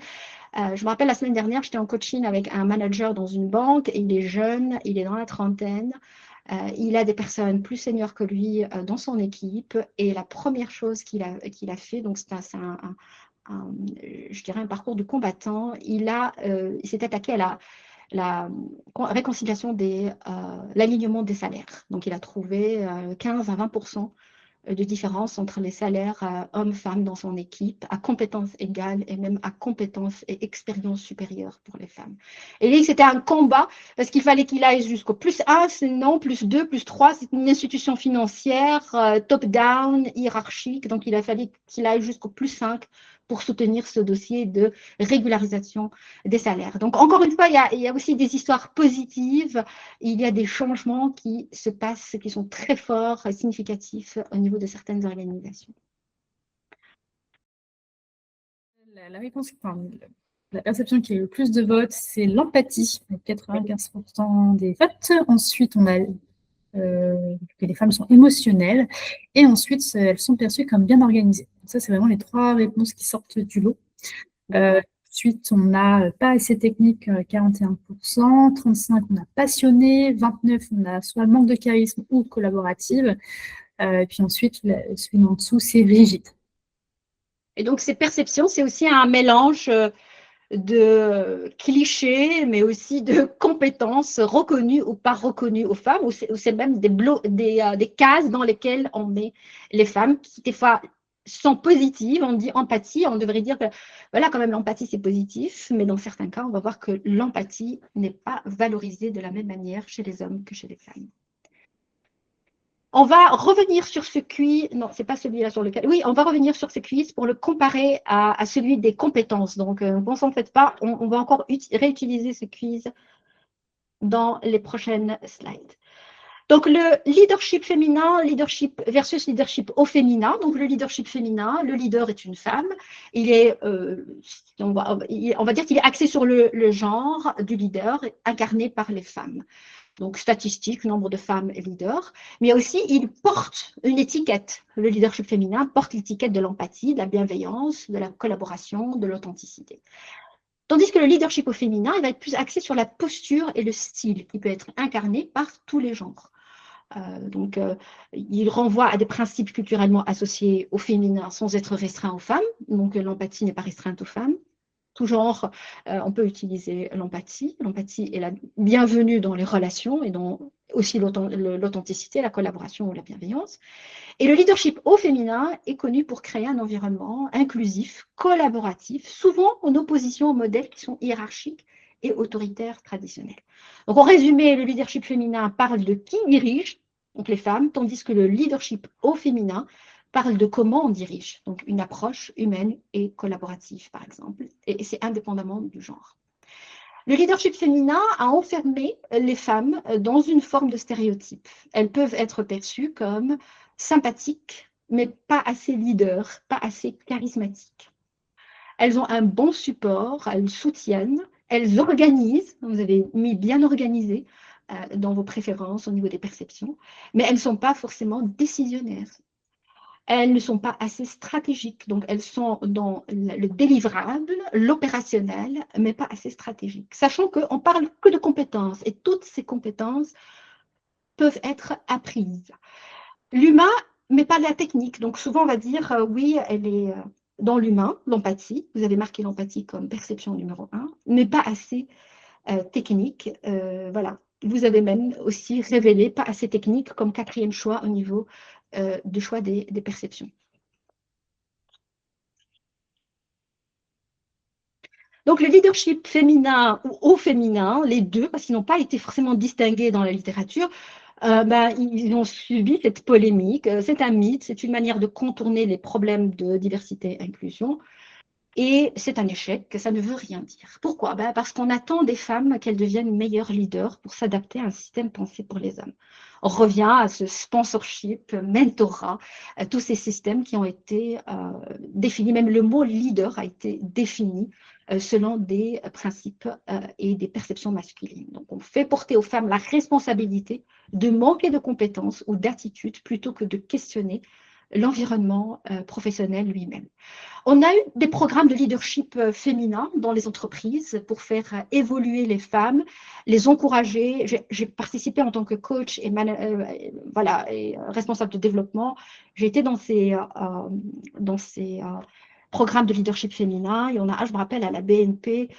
Je me rappelle la semaine dernière, j'étais en coaching avec un manager dans une banque. Il est jeune, il est dans la trentaine. Il a des personnes plus seniors que lui dans son équipe. Et la première chose qu'il a fait, donc c'est je dirais un parcours de combattant, il s'est attaqué à la réconciliation l'alignement des salaires. Donc, il a trouvé 15 à 20% de différence entre les salaires hommes-femmes dans son équipe, à compétences égales et même à compétences et expérience supérieure pour les femmes. Et lui, c'était un combat parce qu'il fallait qu'il aille jusqu'au +1, sinon +2, +3, c'est une institution financière top-down, hiérarchique, donc il a fallu qu'il aille jusqu'au +5 pour soutenir ce dossier de régularisation des salaires. Donc, encore une fois, il y a aussi des histoires positives. Il y a des changements qui se passent, qui sont très forts, significatifs au niveau de certaines organisations. La réponse, la perception qui a eu le plus de votes, c'est l'empathie, avec 95% des votes. Ensuite, on a que les femmes sont émotionnelles. Et ensuite, elles sont perçues comme bien organisées. Ça, c'est vraiment les 3 réponses qui sortent du lot. Ensuite, on a pas assez technique, 41%, 35%, on a passionné, 29%, on a soit manque de charisme ou collaborative. Puis ensuite, celui en dessous, c'est rigide. Et donc, ces perceptions, c'est aussi un mélange de clichés, mais aussi de compétences reconnues ou pas reconnues aux femmes, ou c'est même des cases dans lesquelles on met les femmes, qui des fois sont positives. On dit empathie, on devrait dire que voilà, quand même, l'empathie, c'est positif, mais dans certains cas, on va voir que l'empathie n'est pas valorisée de la même manière chez les hommes que chez les femmes. On va revenir sur ce quiz. Non, ce n'est pas celui-là sur lequel. Oui, on va revenir sur ce quiz pour le comparer à celui des compétences. Donc, ne vous en faites pas, on va encore réutiliser ce quiz dans les prochaines slides. Donc, le leadership féminin, leadership versus leadership au féminin. Donc, le leadership féminin, le leader est une femme. Il est, on va dire qu'il est axé sur le genre du leader incarné par les femmes. Donc, statistique, nombre de femmes leaders, mais aussi il porte une étiquette. Le leadership féminin porte l'étiquette de l'empathie, de la bienveillance, de la collaboration, de l'authenticité. Tandis que le leadership au féminin, il va être plus axé sur la posture et le style, qui peut être incarné par tous les genres. Donc, il renvoie à des principes culturellement associés au féminin sans être restreint aux femmes. Donc, l'empathie n'est pas restreinte aux femmes. Tout genre, on peut utiliser l'empathie. L'empathie est la bienvenue dans les relations et dans aussi l'authenticité, la collaboration ou la bienveillance. Et le leadership au féminin est connu pour créer un environnement inclusif, collaboratif, souvent en opposition aux modèles qui sont hiérarchiques et autoritaires traditionnels. Donc, en résumé, le leadership féminin parle de qui dirige, donc les femmes, tandis que le leadership au féminin parle de comment on dirige, donc une approche humaine et collaborative, par exemple, et c'est indépendamment du genre. Le leadership féminin a enfermé les femmes dans une forme de stéréotype. Elles peuvent être perçues comme sympathiques, mais pas assez leaders, pas assez charismatiques. Elles ont un bon support, elles soutiennent, elles organisent, vous avez mis bien organisé dans vos préférences au niveau des perceptions, mais elles ne sont pas forcément décisionnaires. Elles ne sont pas assez stratégiques, donc elles sont dans le délivrable, l'opérationnel, mais pas assez stratégique. Sachant qu'on parle que de compétences et toutes ces compétences peuvent être apprises. L'humain, mais pas la technique. Donc souvent on va dire, oui, elle est dans l'humain, l'empathie. Vous avez marqué l'empathie comme perception numéro 1, mais pas assez technique. Voilà. Vous avez même aussi révélé pas assez technique comme 4e choix au niveau du choix des perceptions. Donc, le leadership féminin ou au féminin, les deux, parce qu'ils n'ont pas été forcément distingués dans la littérature, ils ont subi cette polémique. C'est un mythe, c'est une manière de contourner les problèmes de diversité et inclusion. Et c'est un échec, ça ne veut rien dire. Pourquoi? Parce qu'on attend des femmes qu'elles deviennent meilleures leaders pour s'adapter à un système pensé pour les hommes. On revient à ce sponsorship, mentorat, à tous ces systèmes qui ont été définis, même le mot leader a été défini selon des principes et des perceptions masculines. Donc, on fait porter aux femmes la responsabilité de manquer de compétences ou d'attitudes plutôt que de questionner l'environnement professionnel lui-même. On a eu des programmes de leadership féminin dans les entreprises pour faire évoluer les femmes, les encourager. J'ai participé en tant que coach et, et responsable de développement. J'ai été dans ces programmes de leadership féminin. Il y en a un, je me rappelle, à la BNP.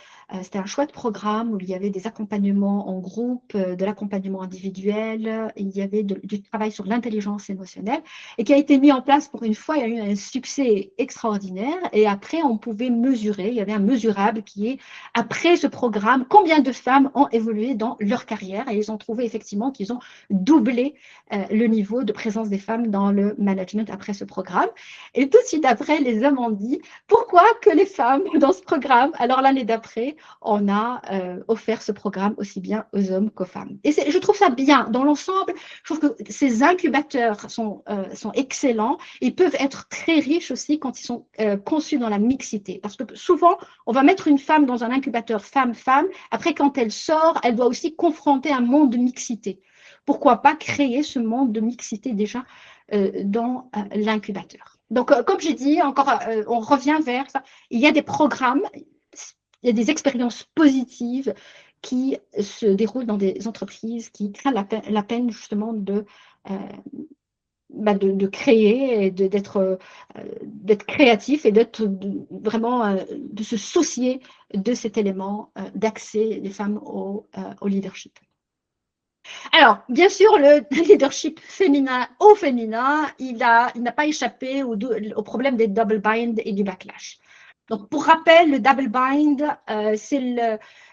C'était un chouette programme où il y avait des accompagnements en groupe, de l'accompagnement individuel, il y avait du travail sur l'intelligence émotionnelle et qui a été mis en place pour une fois. Il y a eu un succès extraordinaire et après, on pouvait mesurer. Il y avait un mesurable qui est, après ce programme, combien de femmes ont évolué dans leur carrière et ils ont trouvé effectivement qu'ils ont doublé le niveau de présence des femmes dans le management après ce programme. Et tout de suite après, les hommes ont dit pourquoi que les femmes dans ce programme? Alors l'année d'après, on a offert ce programme aussi bien aux hommes qu'aux femmes. Et je trouve ça bien. Dans l'ensemble, je trouve que ces incubateurs sont excellents. Ils peuvent être très riches aussi quand ils sont conçus dans la mixité. Parce que souvent, on va mettre une femme dans un incubateur femme-femme. Après, quand elle sort, elle doit aussi confronter un monde de mixité. Pourquoi pas créer ce monde de mixité déjà dans l'incubateur? Donc, comme j'ai dit, encore, on revient vers ça. Il y a des programmes, il y a des expériences positives qui se déroulent dans des entreprises qui prennent la peine justement de créer et d'être créatif et d'être vraiment de se soucier de cet élément d'accès des femmes au leadership. Alors, bien sûr, le leadership féminin au féminin, il n'a pas échappé au problème des double bind et du backlash. Donc, pour rappel, le double bind, c'est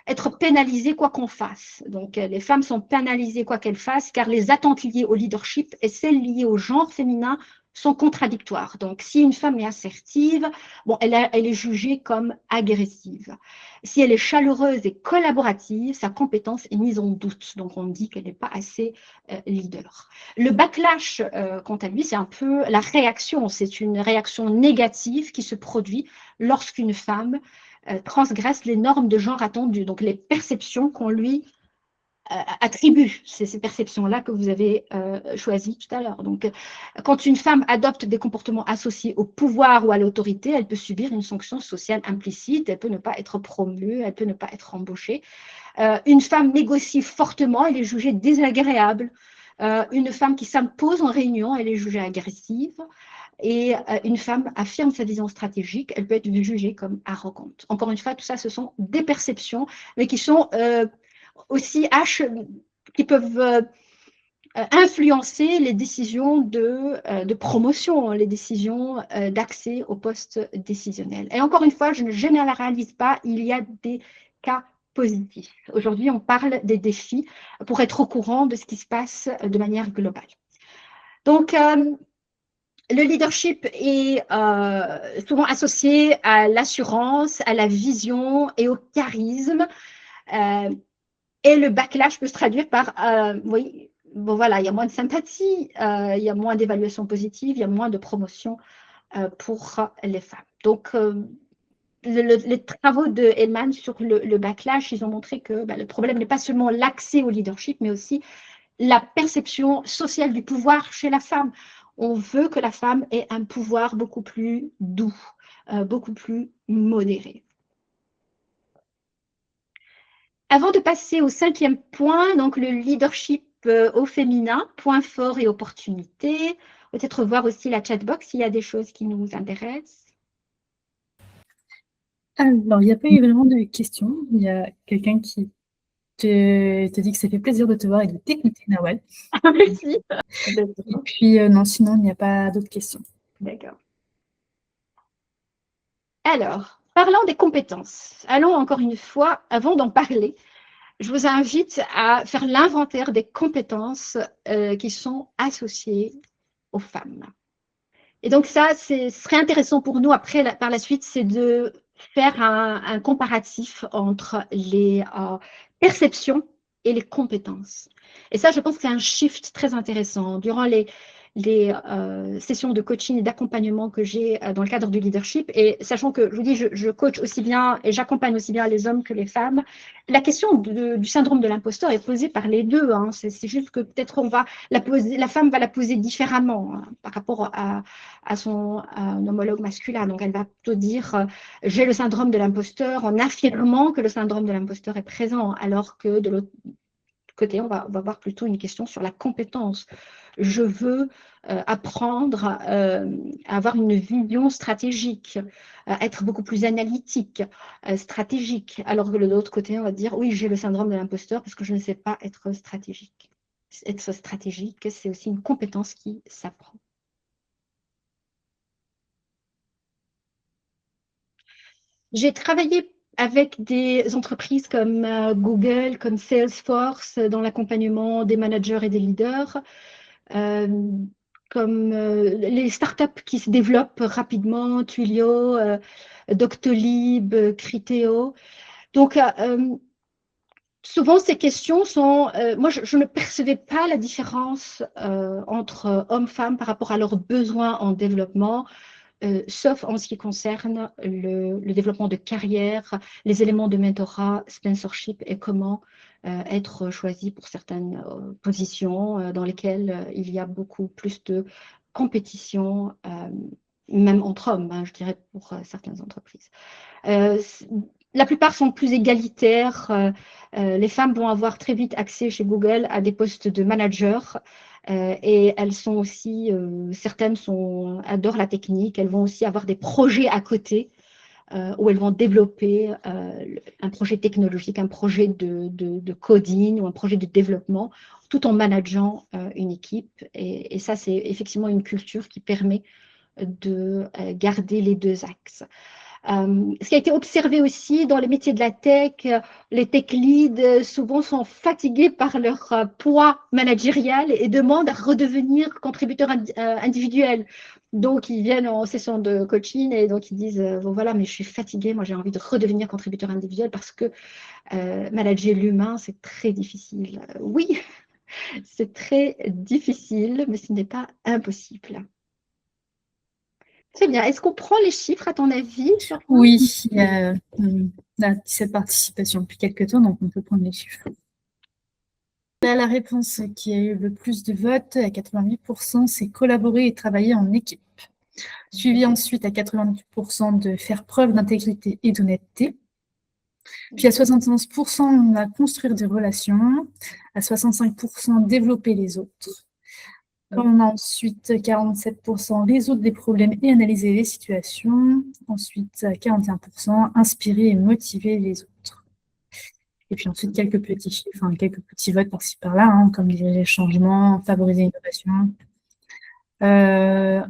être pénalisé quoi qu'on fasse. Donc, les femmes sont pénalisées quoi qu'elles fassent, car les attentes liées au leadership et celles liées au genre féminin sont contradictoires. Donc, si une femme est assertive, bon, elle est jugée comme agressive. Si elle est chaleureuse et collaborative, sa compétence est mise en doute. Donc, on dit qu'elle n'est pas assez leader. Le backlash, quant à lui, c'est un peu la réaction. C'est une réaction négative qui se produit lorsqu'une femme transgresse les normes de genre attendues, donc les perceptions qu'on lui attribue. C'est ces perceptions-là que vous avez choisies tout à l'heure. Donc, quand une femme adopte des comportements associés au pouvoir ou à l'autorité, elle peut subir une sanction sociale implicite, elle peut ne pas être promue, elle peut ne pas être embauchée. Une femme négocie fortement, elle est jugée désagréable. Une femme qui s'impose en réunion, elle est jugée agressive. Et une femme affirme sa vision stratégique, elle peut être jugée comme arrogante. Encore une fois, tout ça, ce sont des perceptions, mais qui sont aussi qui peuvent influencer les décisions de promotion, les décisions d'accès au poste décisionnel. Et encore une fois, je ne généralise pas, il y a des cas positifs. Aujourd'hui, on parle des défis pour être au courant de ce qui se passe de manière globale. Donc, le leadership est souvent associé à l'assurance, à la vision et au charisme. Et le backlash peut se traduire par, oui, bon voilà, il y a moins de sympathie, il y a moins d'évaluation positive, il y a moins de promotion pour les femmes. Donc, les travaux de Hellman sur le backlash, ils ont montré que le problème n'est pas seulement l'accès au leadership, mais aussi la perception sociale du pouvoir chez la femme. On veut que la femme ait un pouvoir beaucoup plus doux, beaucoup plus modéré. Avant de passer au 5e point, donc le leadership au féminin, points forts et opportunités, peut-être voir aussi la chatbox s'il y a des choses qui nous intéressent. Alors, il n'y a pas eu vraiment de questions. Il y a quelqu'un qui te dit que ça fait plaisir de te voir et de t'écouter, Nawal. Merci. Et puis, non, sinon, il n'y a pas d'autres questions. D'accord. Alors, parlons des compétences. Allons encore une fois, avant d'en parler, je vous invite à faire l'inventaire des compétences qui sont associées aux femmes. Et donc ça, ce serait intéressant pour nous après, par la suite, c'est de faire un comparatif entre les perceptions et les compétences. Et ça, je pense que c'est un shift très intéressant. Durant les sessions de coaching et d'accompagnement que j'ai dans le cadre du leadership. Et sachant que, je vous dis, je coach aussi bien et j'accompagne aussi bien les hommes que les femmes, la question du syndrome de l'imposteur est posée par les deux. Hein. C'est juste que peut-être on va la poser, la femme va la poser différemment hein, par rapport à son homologue masculin. Donc, elle va plutôt dire j'ai le syndrome de l'imposteur en affirmant que le syndrome de l'imposteur est présent, alors que de l'autre côté, on va voir plutôt une question sur la compétence. Je veux apprendre à avoir une vision stratégique, être beaucoup plus analytique, stratégique, alors que de l'autre côté, on va dire oui, j'ai le syndrome de l'imposteur parce que je ne sais pas être stratégique. Être stratégique, c'est aussi une compétence qui s'apprend. J'ai travaillé avec des entreprises comme Google, comme Salesforce, dans l'accompagnement des managers et des leaders, comme les startups qui se développent rapidement, Twilio, Doctolib, Criteo. Donc, souvent, ces questions sont… moi, je ne percevais pas la différence entre hommes-femmes par rapport à leurs besoins en développement. Sauf en ce qui concerne le développement de carrière, les éléments de mentorat, sponsorship et comment être choisi pour certaines positions dans lesquelles il y a beaucoup plus de compétition, même entre hommes, hein, je dirais, pour certaines entreprises. La plupart sont plus égalitaires. Les femmes vont avoir très vite accès chez Google à des postes de manager. Et elles sont aussi, certaines adorent la technique, elles vont aussi avoir des projets à côté où elles vont développer un projet technologique, un projet de coding ou un projet de développement, tout en manageant une équipe. Et ça, c'est effectivement une culture qui permet de garder les deux axes. Ce qui a été observé aussi dans les métiers de la tech, les tech leads souvent sont fatigués par leur poids managérial et demandent à redevenir contributeurs individuels. Donc, ils viennent en session de coaching et donc ils disent bon, voilà, mais je suis fatiguée, moi j'ai envie de redevenir contributeur individuel parce que manager l'humain, c'est très difficile. Oui, c'est très difficile, mais ce n'est pas impossible. Très bien. Est-ce qu'on prend les chiffres, à ton avis? Oui, il y a 17 participations depuis quelques temps, donc on peut prendre les chiffres. La réponse qui a eu le plus de votes, à 88%, c'est collaborer et travailler en équipe. Suivi ensuite à 88% de faire preuve d'intégrité et d'honnêteté. Puis à 75%, on va construire des relations. À 65%, développer les autres. On a ensuite 47% résoudre des problèmes et analyser les situations. Ensuite, 41% inspirer et motiver les autres. Et puis ensuite, quelques petits chiffres, hein, quelques petits votes par-ci par-là, hein, comme les changements, favoriser l'innovation.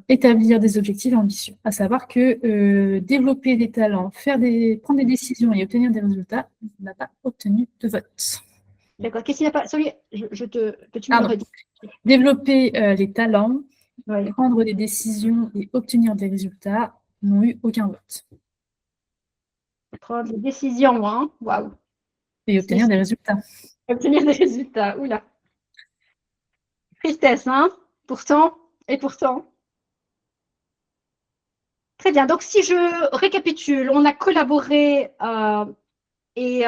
Établir des objectifs ambitieux, à savoir que développer des talents, prendre des décisions et obtenir des résultats n'a pas obtenu de vote. D'accord. Qu'est-ce qu'il n'a pas… Sorry, peux-tu me le redire? Développer les talents, Oui. prendre des décisions et obtenir des résultats n'ont eu aucun vote. Prendre des décisions, hein. Waouh. Et obtenir des résultats. Obtenir des résultats, oula. Tristesse, hein. Pourtant, et pourtant. Très bien. Donc, si je récapitule, on a collaboré et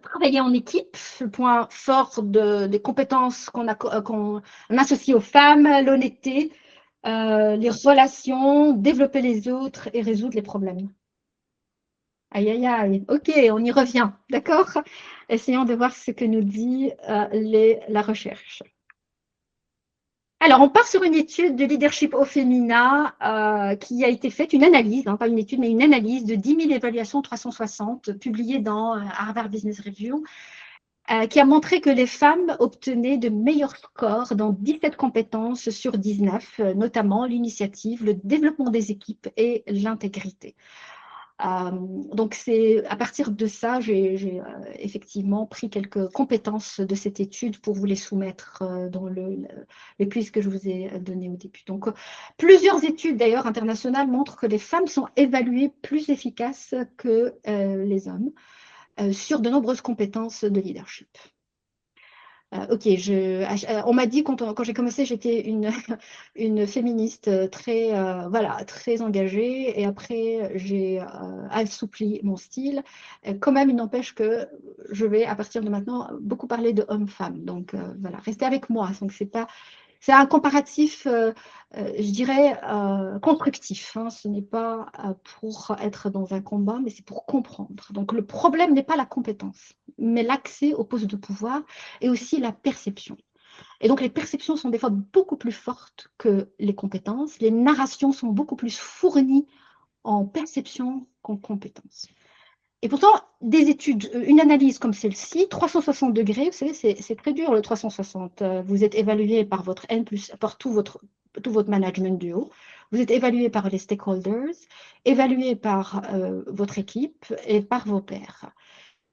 travaillé en équipe. Le point fort des compétences qu'on associe aux femmes, l'honnêteté, les relations, développer les autres et résoudre les problèmes. Aïe, aïe, aïe. OK, on y revient. D'accord? Essayons de voir ce que nous dit la recherche. Alors, on part sur une étude de leadership au féminin qui a été faite, une analyse, hein, pas une étude, mais une analyse de 10 000 évaluations 360 publiées dans Harvard Business Review, qui a montré que les femmes obtenaient de meilleurs scores dans 17 compétences sur 19, notamment l'initiative, le développement des équipes et l'intégrité. Donc, c'est à partir de ça, j'ai effectivement pris quelques compétences de cette étude pour vous les soumettre dans le quiz que je vous ai donné au début. Donc, plusieurs études d'ailleurs internationales montrent que les femmes sont évaluées plus efficaces que les hommes sur de nombreuses compétences de leadership. Ok, on m'a dit quand j'ai commencé, j'étais une féministe très, voilà, très engagée, et après j'ai assoupli mon style. Quand même, il n'empêche que je vais à partir de maintenant beaucoup parler de homme-femme. Donc voilà, restez avec moi. Donc c'est un comparatif, je dirais, constructif, hein. Ce n'est pas pour être dans un combat, mais c'est pour comprendre. Donc le problème n'est pas la compétence, mais l'accès au poste de pouvoir et aussi la perception. Et donc les perceptions sont des fois beaucoup plus fortes que les compétences. Les narrations sont beaucoup plus fournies en perception qu'en compétences. Et pourtant, des études, une analyse comme celle-ci, 360 degrés, vous savez, c'est très dur le 360. Vous êtes évalué par votre N+, par tout votre management du haut. Vous êtes évalué par les stakeholders, évalué par votre équipe et par vos pairs.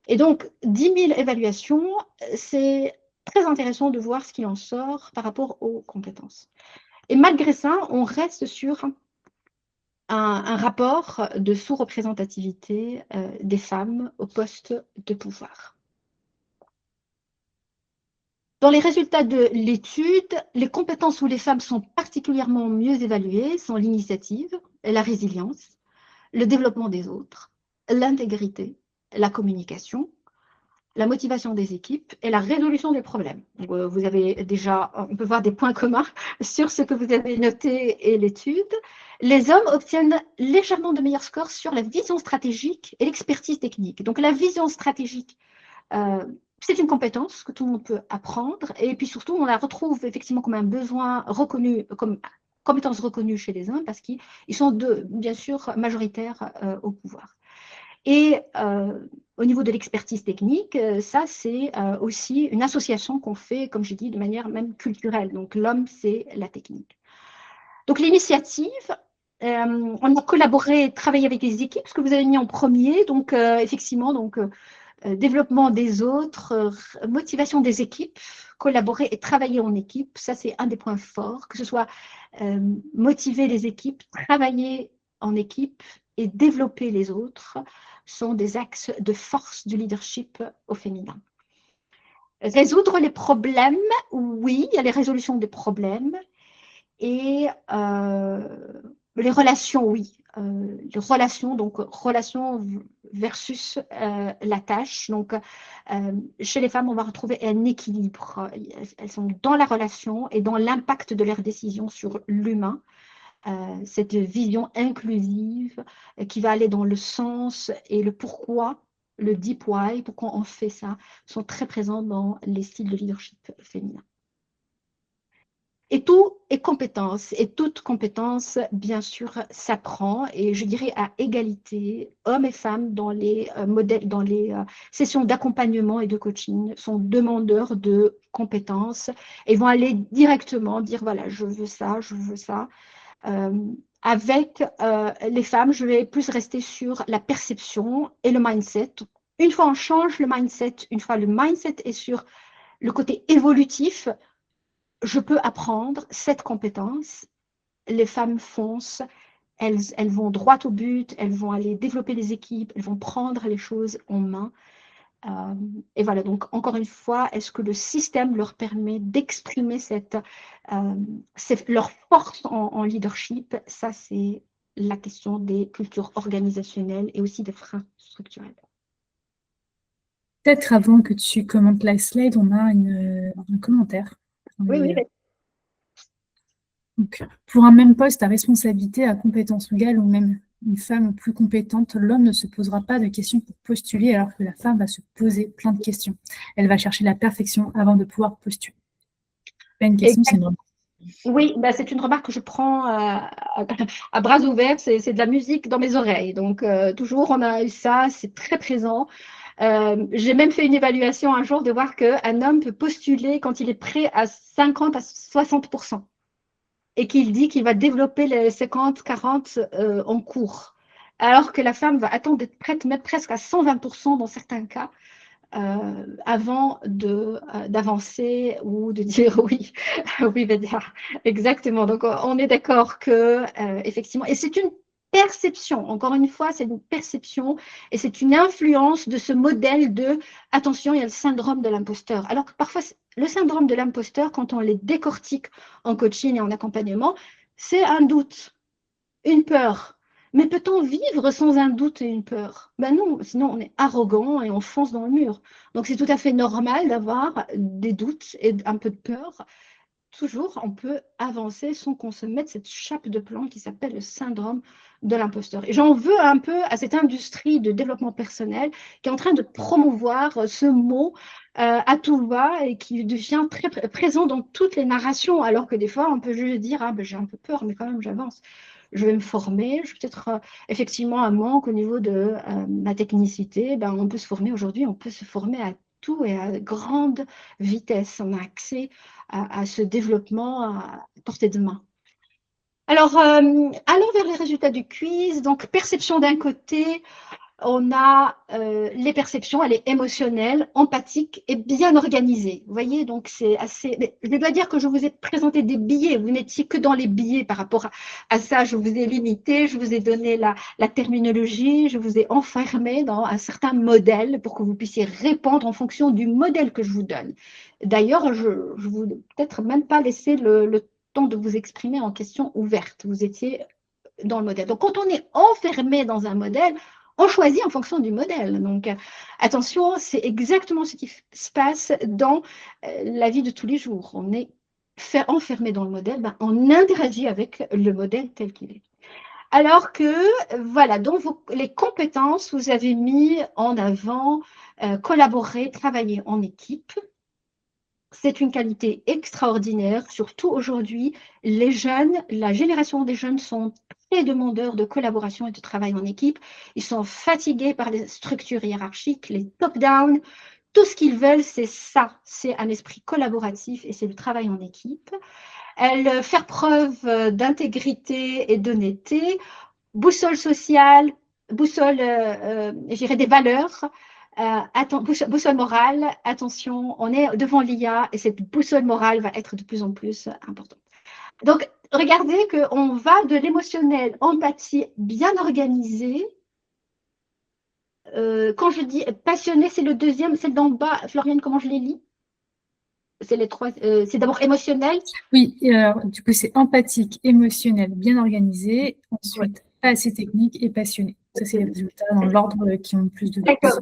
Et donc, 10 000 évaluations, c'est très intéressant de voir ce qui en sort par rapport aux compétences. Et malgré ça, on reste sur un rapport de sous-représentativité des femmes au poste de pouvoir. Dans les résultats de l'étude, les compétences où les femmes sont particulièrement mieux évaluées sont l'initiative, la résilience, le développement des autres, l'intégrité, la communication, la motivation des équipes et la résolution des problèmes. Vous avez déjà, on peut voir des points communs sur ce que vous avez noté et l'étude. Les hommes obtiennent légèrement de meilleurs scores sur la vision stratégique et l'expertise technique. Donc la vision stratégique, c'est une compétence que tout le monde peut apprendre. Et puis surtout, on la retrouve effectivement comme un besoin reconnu, comme compétence reconnue chez les hommes parce qu'ils sont bien sûr majoritaires au pouvoir. Et au niveau de l'expertise technique, ça, c'est aussi une association qu'on fait, comme je dis, de manière même culturelle. Donc, l'homme, c'est la technique. Donc, l'initiative, on a collaboré, travaillé avec les équipes, ce que vous avez mis en premier. Donc, effectivement, donc, développement des autres, motivation des équipes, collaborer et travailler en équipe, ça, c'est un des points forts, que ce soit motiver les équipes, travailler en équipe et développer les autres sont des axes de force du leadership au féminin. Résoudre les problèmes, oui, il y a les résolutions des problèmes. Et les relations, oui. Les relations, donc relation versus la tâche. Donc, chez les femmes, on va retrouver un équilibre. Elles sont dans la relation et dans l'impact de leurs décisions sur l'humain. Cette vision inclusive qui va aller dans le sens et le pourquoi, le deep why, pourquoi on fait ça, sont très présents dans les styles de leadership féminin. Et tout est compétence, et toute compétence, bien sûr, s'apprend, et je dirais à égalité, hommes et femmes dans les modèles, dans les sessions d'accompagnement et de coaching sont demandeurs de compétences et vont aller directement dire voilà, je veux ça, je veux ça. Avec les femmes, je vais plus rester sur la perception et le mindset. Une fois on change le mindset, une fois le mindset est sur le côté évolutif, je peux apprendre cette compétence. Les femmes foncent, elles vont droit au but, elles vont aller développer les équipes, elles vont prendre les choses en main. Et voilà, donc encore une fois, est-ce que le système leur permet d'exprimer leur force en leadership? Ça, c'est la question des cultures organisationnelles et aussi des freins structurels. Peut-être avant que tu commentes la slide, on a un commentaire. Oui. Donc, pour un même poste à responsabilité, à compétences égales ou même une femme plus compétente, l'homme ne se posera pas de questions pour postuler alors que la femme va se poser plein de questions. Elle va chercher la perfection avant de pouvoir postuler. Pas une question, c'est une remarque. Oui, bah, c'est une remarque que je prends à bras ouverts, c'est de la musique dans mes oreilles. Donc, toujours, on a eu ça, c'est très présent. J'ai même fait une évaluation un jour de voir qu'un homme peut postuler quand il est prêt à 50 à 60% et qu'il dit qu'il va développer les 50-40 en cours. Alors que la femme va attendre d'être prête, même presque à 120% dans certains cas, avant d'avancer ou de dire oui, oui, Bédia, exactement. Donc, on est d'accord que, effectivement, et c'est une perception. Encore une fois, c'est une perception et c'est une influence de ce modèle de « attention, il y a le syndrome de l'imposteur ». Alors que parfois, le syndrome de l'imposteur, quand on les décortique en coaching et en accompagnement, c'est un doute, une peur. Mais peut-on vivre sans un doute et une peur? Ben non, sinon on est arrogant et on fonce dans le mur. Donc c'est tout à fait normal d'avoir des doutes et un peu de peur. Toujours, on peut avancer sans qu'on se mette cette chape de plomb qui s'appelle le syndrome de l'imposteur. Et j'en veux un peu à cette industrie de développement personnel qui est en train de promouvoir ce mot à tout va et qui devient très présent dans toutes les narrations, alors que des fois, on peut juste dire « Ah, ben, j'ai un peu peur, mais quand même, j'avance. Je vais me former. Je vais peut-être effectivement un manque au niveau de ma technicité. Ben, on peut se former aujourd'hui, on peut se former à tout et à grande vitesse. On a accès à ce développement à portée de main. Alors, allons vers les résultats du quiz. Donc, perception d'un côté, on a les perceptions, elle est émotionnelle, empathique et bien organisée. Vous voyez, donc c'est assez… Mais je dois dire que je vous ai présenté des billets, vous n'étiez que dans les billets par rapport à ça, je vous ai limité, je vous ai donné la terminologie, je vous ai enfermé dans un certain modèle pour que vous puissiez répondre en fonction du modèle que je vous donne. D'ailleurs, je ne vous ai peut-être même pas laissé le temps de vous exprimer en question ouverte, vous étiez dans le modèle. Donc, quand on est enfermé dans un modèle, on choisit en fonction du modèle. Donc, attention, c'est exactement ce qui se passe dans la vie de tous les jours. On est enfermé dans le modèle, ben, on interagit avec le modèle tel qu'il est. Alors que, voilà, dans les compétences, vous avez mis en avant collaborer, travailler en équipe. C'est une qualité extraordinaire, surtout aujourd'hui. Les jeunes, la génération des jeunes sont très demandeurs de collaboration et de travail en équipe. Ils sont fatigués par les structures hiérarchiques, les top-down. Tout ce qu'ils veulent, c'est ça, c'est un esprit collaboratif et c'est le travail en équipe. Faire preuve d'intégrité et d'honnêteté, boussole sociale, boussole, je dirais, des valeurs. Boussole morale, attention, on est devant l'IA et cette boussole morale va être de plus en plus importante. Donc, regardez qu'on va de l'émotionnel, empathie bien organisée. Quand je dis passionné, c'est le deuxième, celle d'en bas. Floriane, comment je les lis? C'est les trois. C'est d'abord émotionnel. Oui, alors, du coup, c'est empathique, émotionnel, bien organisé. Ensuite, pas assez technique et passionné. Ça, c'est les résultats dans l'ordre qui ont le plus de D'accord.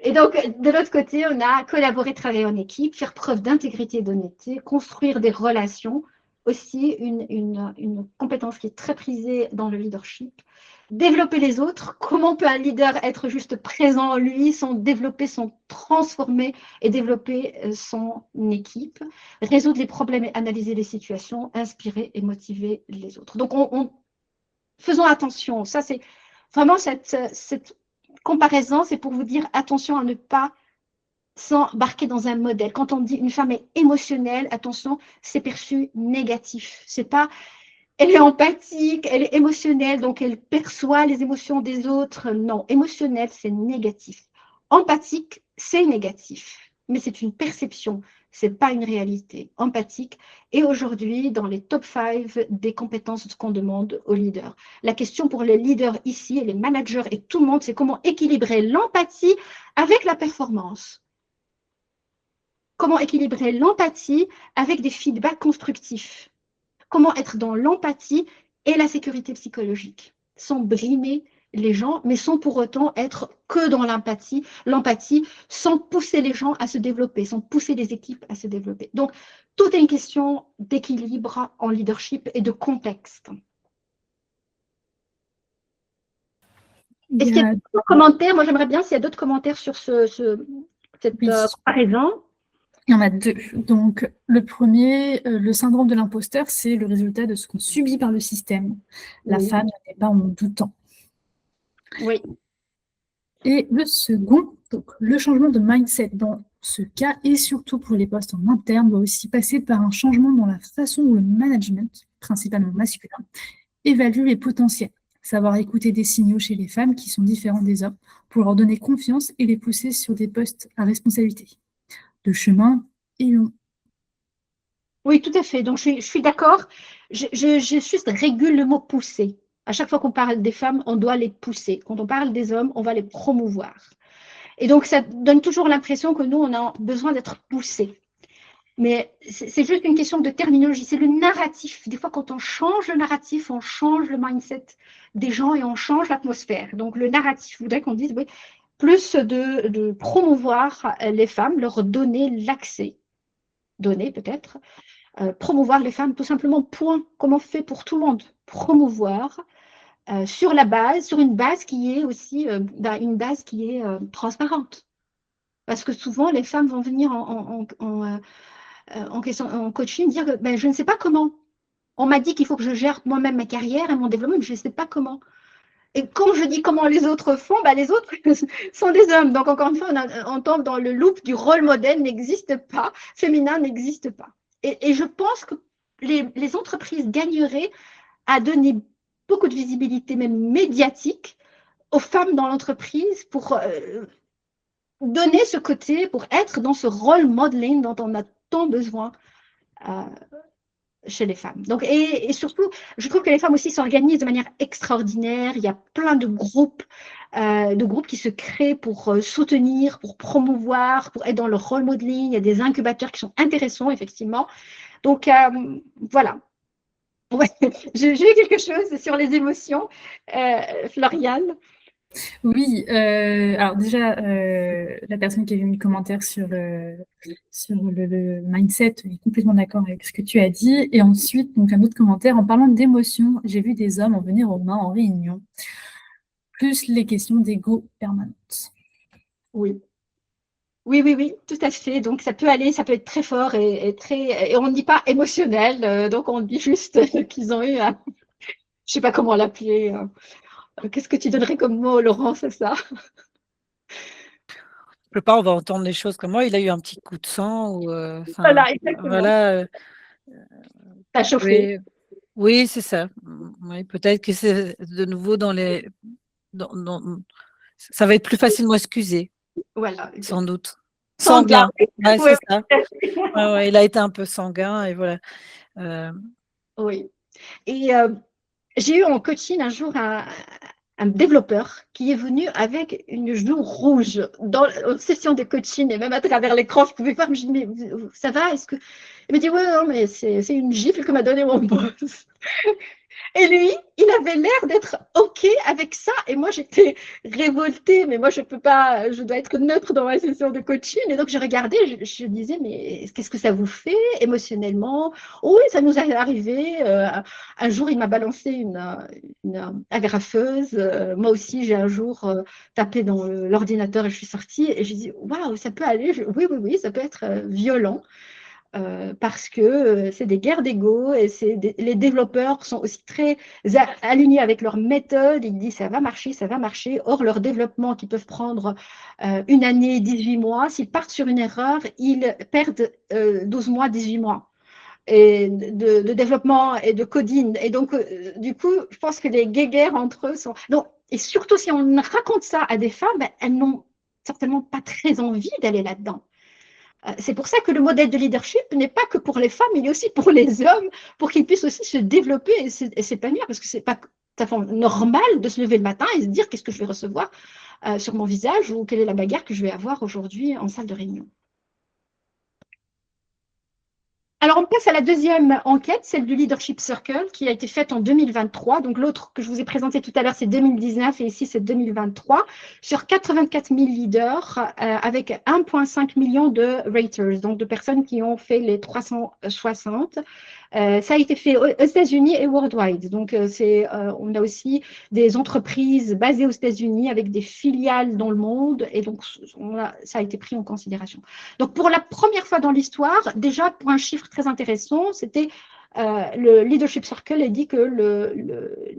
Et donc, de l'autre côté, on a collaborer, travailler en équipe, faire preuve d'intégrité et d'honnêteté, construire des relations, aussi une compétence qui est très prisée dans le leadership. Développer les autres, comment peut un leader être juste présent en lui, sans développer, sans transformer et développer son équipe, résoudre les problèmes et analyser les situations, inspirer et motiver les autres. Donc, faisons attention, ça c'est vraiment cette comparaison, c'est pour vous dire attention à ne pas s'embarquer dans un modèle. Quand on dit une femme est émotionnelle, attention, c'est perçu négatif. C'est pas, elle est empathique, elle est émotionnelle, donc elle perçoit les émotions des autres. Non, émotionnelle, c'est négatif. Empathique, c'est négatif, mais c'est une perception, c'est pas une réalité. Empathique, et aujourd'hui, dans les top 5 des compétences qu'on demande aux leaders. La question pour les leaders ici, et les managers et tout le monde, c'est comment équilibrer l'empathie avec la performance. Comment équilibrer l'empathie avec des feedbacks constructifs. Comment être dans l'empathie et la sécurité psychologique, sans brimer les gens, mais sans pour autant être que dans l'empathie, sans pousser les gens à se développer, sans pousser les équipes à se développer. Donc, tout est une question d'équilibre en leadership et de contexte. Est-ce qu'il y a d'autres commentaires? Moi, j'aimerais bien s'il y a d'autres commentaires sur cette comparaison. Il y en a deux. Donc, le premier, le syndrome de l'imposteur, c'est le résultat de ce qu'on subit par le système. La femme n'est pas en doutant. Oui. Et le second, donc, le changement de mindset dans ce cas, et surtout pour les postes en interne, doit aussi passer par un changement dans la façon où le management, principalement masculin, évalue les potentiels. Savoir écouter des signaux chez les femmes qui sont différents des hommes pour leur donner confiance et les pousser sur des postes à responsabilité. Le chemin est long. Oui, tout à fait. Donc, je suis d'accord. Je juste régule le mot pousser. À chaque fois qu'on parle des femmes, on doit les pousser. Quand on parle des hommes, on va les promouvoir. Et donc, ça donne toujours l'impression que nous, on a besoin d'être poussés. Mais c'est juste une question de terminologie, c'est le narratif. Des fois, quand on change le narratif, on change le mindset des gens et on change l'atmosphère. Donc, le narratif, je voudrais qu'on dise oui, plus de promouvoir les femmes, leur donner l'accès, donner peut-être, promouvoir les femmes tout simplement, point, comme on fait pour tout le monde, promouvoir sur une base qui est aussi une base qui est transparente. Parce que souvent, les femmes vont venir en coaching, dire que ben, je ne sais pas comment. On m'a dit qu'il faut que je gère moi-même ma carrière et mon développement, mais je ne sais pas comment. Et quand je dis comment les autres font, ben, les autres sont des hommes. Donc, encore une fois, on tombe dans le loop du rôle modèle n'existe pas, féminin n'existe pas. Et je pense que les entreprises gagneraient à donner beaucoup de visibilité, même médiatique, aux femmes dans l'entreprise pour donner ce côté, pour être dans ce rôle modeling dont on a tant besoin chez les femmes. Donc, et surtout, je trouve que les femmes aussi s'organisent de manière extraordinaire. Il y a plein de groupes qui se créent pour soutenir, pour promouvoir, pour être dans le role modeling. Il y a des incubateurs qui sont intéressants, effectivement. Donc, voilà. Ouais. J'ai eu quelque chose sur les émotions, Floriane. Oui, alors déjà, la personne qui a mis le commentaire sur le mindset est complètement d'accord avec ce que tu as dit. Et ensuite, donc un autre commentaire, en parlant d'émotions, j'ai vu des hommes en venir aux mains en réunion, plus les questions d'ego permanentes. Oui. Oui, tout à fait. Donc, ça peut être très fort et on ne dit pas émotionnel. Donc, on dit juste qu'ils ont eu, je ne sais pas comment l'appeler. Qu'est-ce que tu donnerais comme mot, Laurence, à ça? Je sais pas, on va entendre des choses comme moi. Il a eu un petit coup de sang ou, Voilà, exactement. voilà. Ça a chauffé. Oui, c'est ça. Oui, peut-être que c'est de nouveau ça va être plus facilement excusé, Voilà. sans doute. Sanguin. Sanguin, ouais, Oui, c'est ça. Ouais, il a été un peu sanguin et voilà. oui. Et j'ai eu en coaching un jour un développeur qui est venu avec une joue rouge dans la session de coaching et même à travers l'écran, je pouvais voir, je me dis, mais ça va? Il me dit, ouais, non, mais c'est une gifle que m'a donnée mon boss. Et lui, il avait l'air d'être OK avec ça. Et moi, j'étais révoltée, mais moi, je peux pas, je dois être neutre dans ma session de coaching. Et donc, je regardais, je disais, mais qu'est-ce que ça vous fait émotionnellement? Oui, ça nous est arrivé. Un jour, il m'a balancé une agrafeuse. Moi aussi, j'ai un jour tapé dans l'ordinateur et je suis sortie. Et j'ai dit, waouh, ça peut aller. Oui, ça peut être violent. Parce que c'est des guerres d'ego et les développeurs sont aussi très alignés avec leur méthode. Ils disent ça va marcher, ça va marcher. Or, leur développement qui peuvent prendre une année, 18 mois, s'ils partent sur une erreur, ils perdent 12 mois, 18 mois et de développement et de coding. Et donc, du coup, je pense que les guéguerres entre eux sont... Donc, et surtout, si on raconte ça à des femmes, ben, elles n'ont certainement pas très envie d'aller là-dedans. C'est pour ça que le modèle de leadership n'est pas que pour les femmes, il est aussi pour les hommes, pour qu'ils puissent aussi se développer et s'épanouir, parce que c'est pas normal de se lever le matin et se dire qu'est-ce que je vais recevoir sur mon visage ou quelle est la bagarre que je vais avoir aujourd'hui en salle de réunion. Alors, on passe à la deuxième enquête, celle du Leadership Circle, qui a été faite en 2023. Donc, l'autre que je vous ai présenté tout à l'heure, c'est 2019 et ici, c'est 2023, sur 84 000 leaders avec 1,5 million de raters, donc de personnes qui ont fait les 360. Ça a été fait aux États-Unis et worldwide. Donc, on a aussi des entreprises basées aux États-Unis avec des filiales dans le monde. Et donc, ça a été pris en considération. Donc, pour la première fois dans l'histoire, déjà, pour un chiffre très intéressant, c'était le Leadership Circle a dit que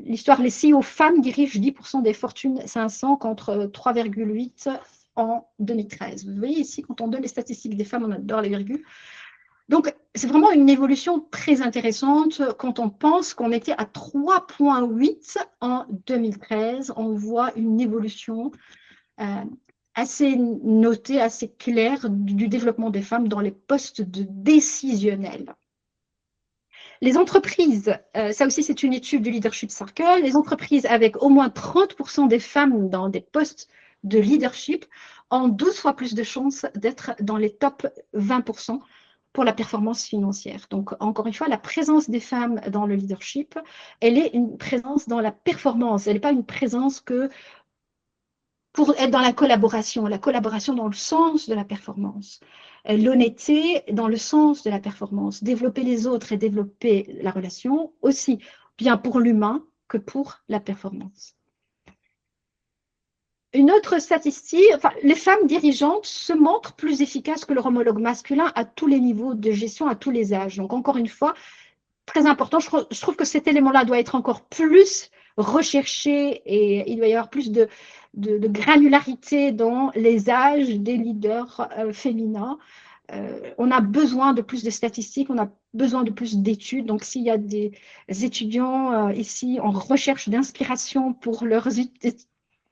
l'histoire, les CEO femmes dirigent 10% des fortunes 500 contre 3,8 en 2013. Vous voyez ici, quand on donne les statistiques des femmes, on adore les virgules. Donc, c'est vraiment une évolution très intéressante. Quand on pense qu'on était à 3,8 en 2013, on voit une évolution assez notée, assez claire du développement des femmes dans les postes décisionnels. Les entreprises, ça aussi c'est une étude du Leadership Circle, les entreprises avec au moins 30% des femmes dans des postes de leadership ont 12 fois plus de chances d'être dans les top 20% pour la performance financière. Donc, encore une fois, la présence des femmes dans le leadership, elle est une présence dans la performance, elle n'est pas une présence que pour être dans la collaboration dans le sens de la performance, l'honnêteté dans le sens de la performance, développer les autres et développer la relation, aussi bien pour l'humain que pour la performance. Une autre statistique, enfin, les femmes dirigeantes se montrent plus efficaces que leur homologue masculin à tous les niveaux de gestion, à tous les âges. Donc, encore une fois, très important, je trouve que cet élément-là doit être encore plus recherché et il doit y avoir plus de granularité dans les âges des leaders féminins. On a besoin de plus de statistiques, on a besoin de plus d'études. Donc, s'il y a des étudiants ici en recherche d'inspiration pour leurs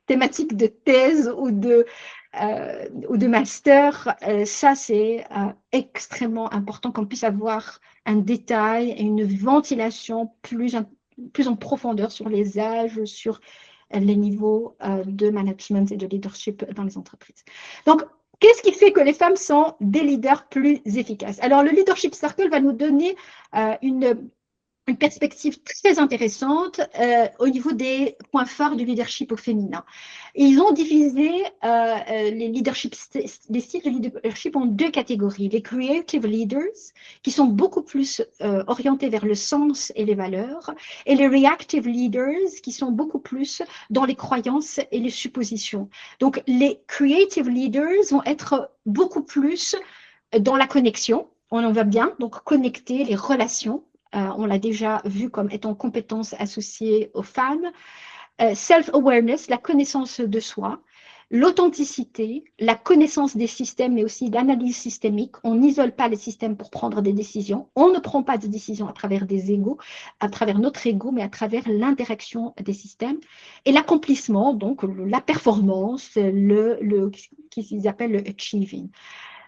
thématiques de thèse ou de master, ça c'est extrêmement important qu'on puisse avoir un détail et une ventilation plus en profondeur sur les âges, sur les niveaux de management et de leadership dans les entreprises. Donc, qu'est-ce qui fait que les femmes sont des leaders plus efficaces? Alors, le Leadership Circle va nous donner une perspective très intéressante au niveau des points forts du leadership au féminin. Et ils ont divisé les styles de leadership en deux catégories. Les creative leaders, qui sont beaucoup plus orientés vers le sens et les valeurs, et les reactive leaders, qui sont beaucoup plus dans les croyances et les suppositions. Donc, les creative leaders vont être beaucoup plus dans la connexion. On en va bien, donc connecter les relations. On l'a déjà vu comme étant compétence associée aux femmes. Self-awareness, la connaissance de soi, l'authenticité, la connaissance des systèmes, mais aussi l'analyse systémique. On n'isole pas les systèmes pour prendre des décisions. On ne prend pas de décisions à travers des égos, à travers notre ego, mais à travers l'interaction des systèmes. Et l'accomplissement, donc la performance, qu'ils appellent le achieving.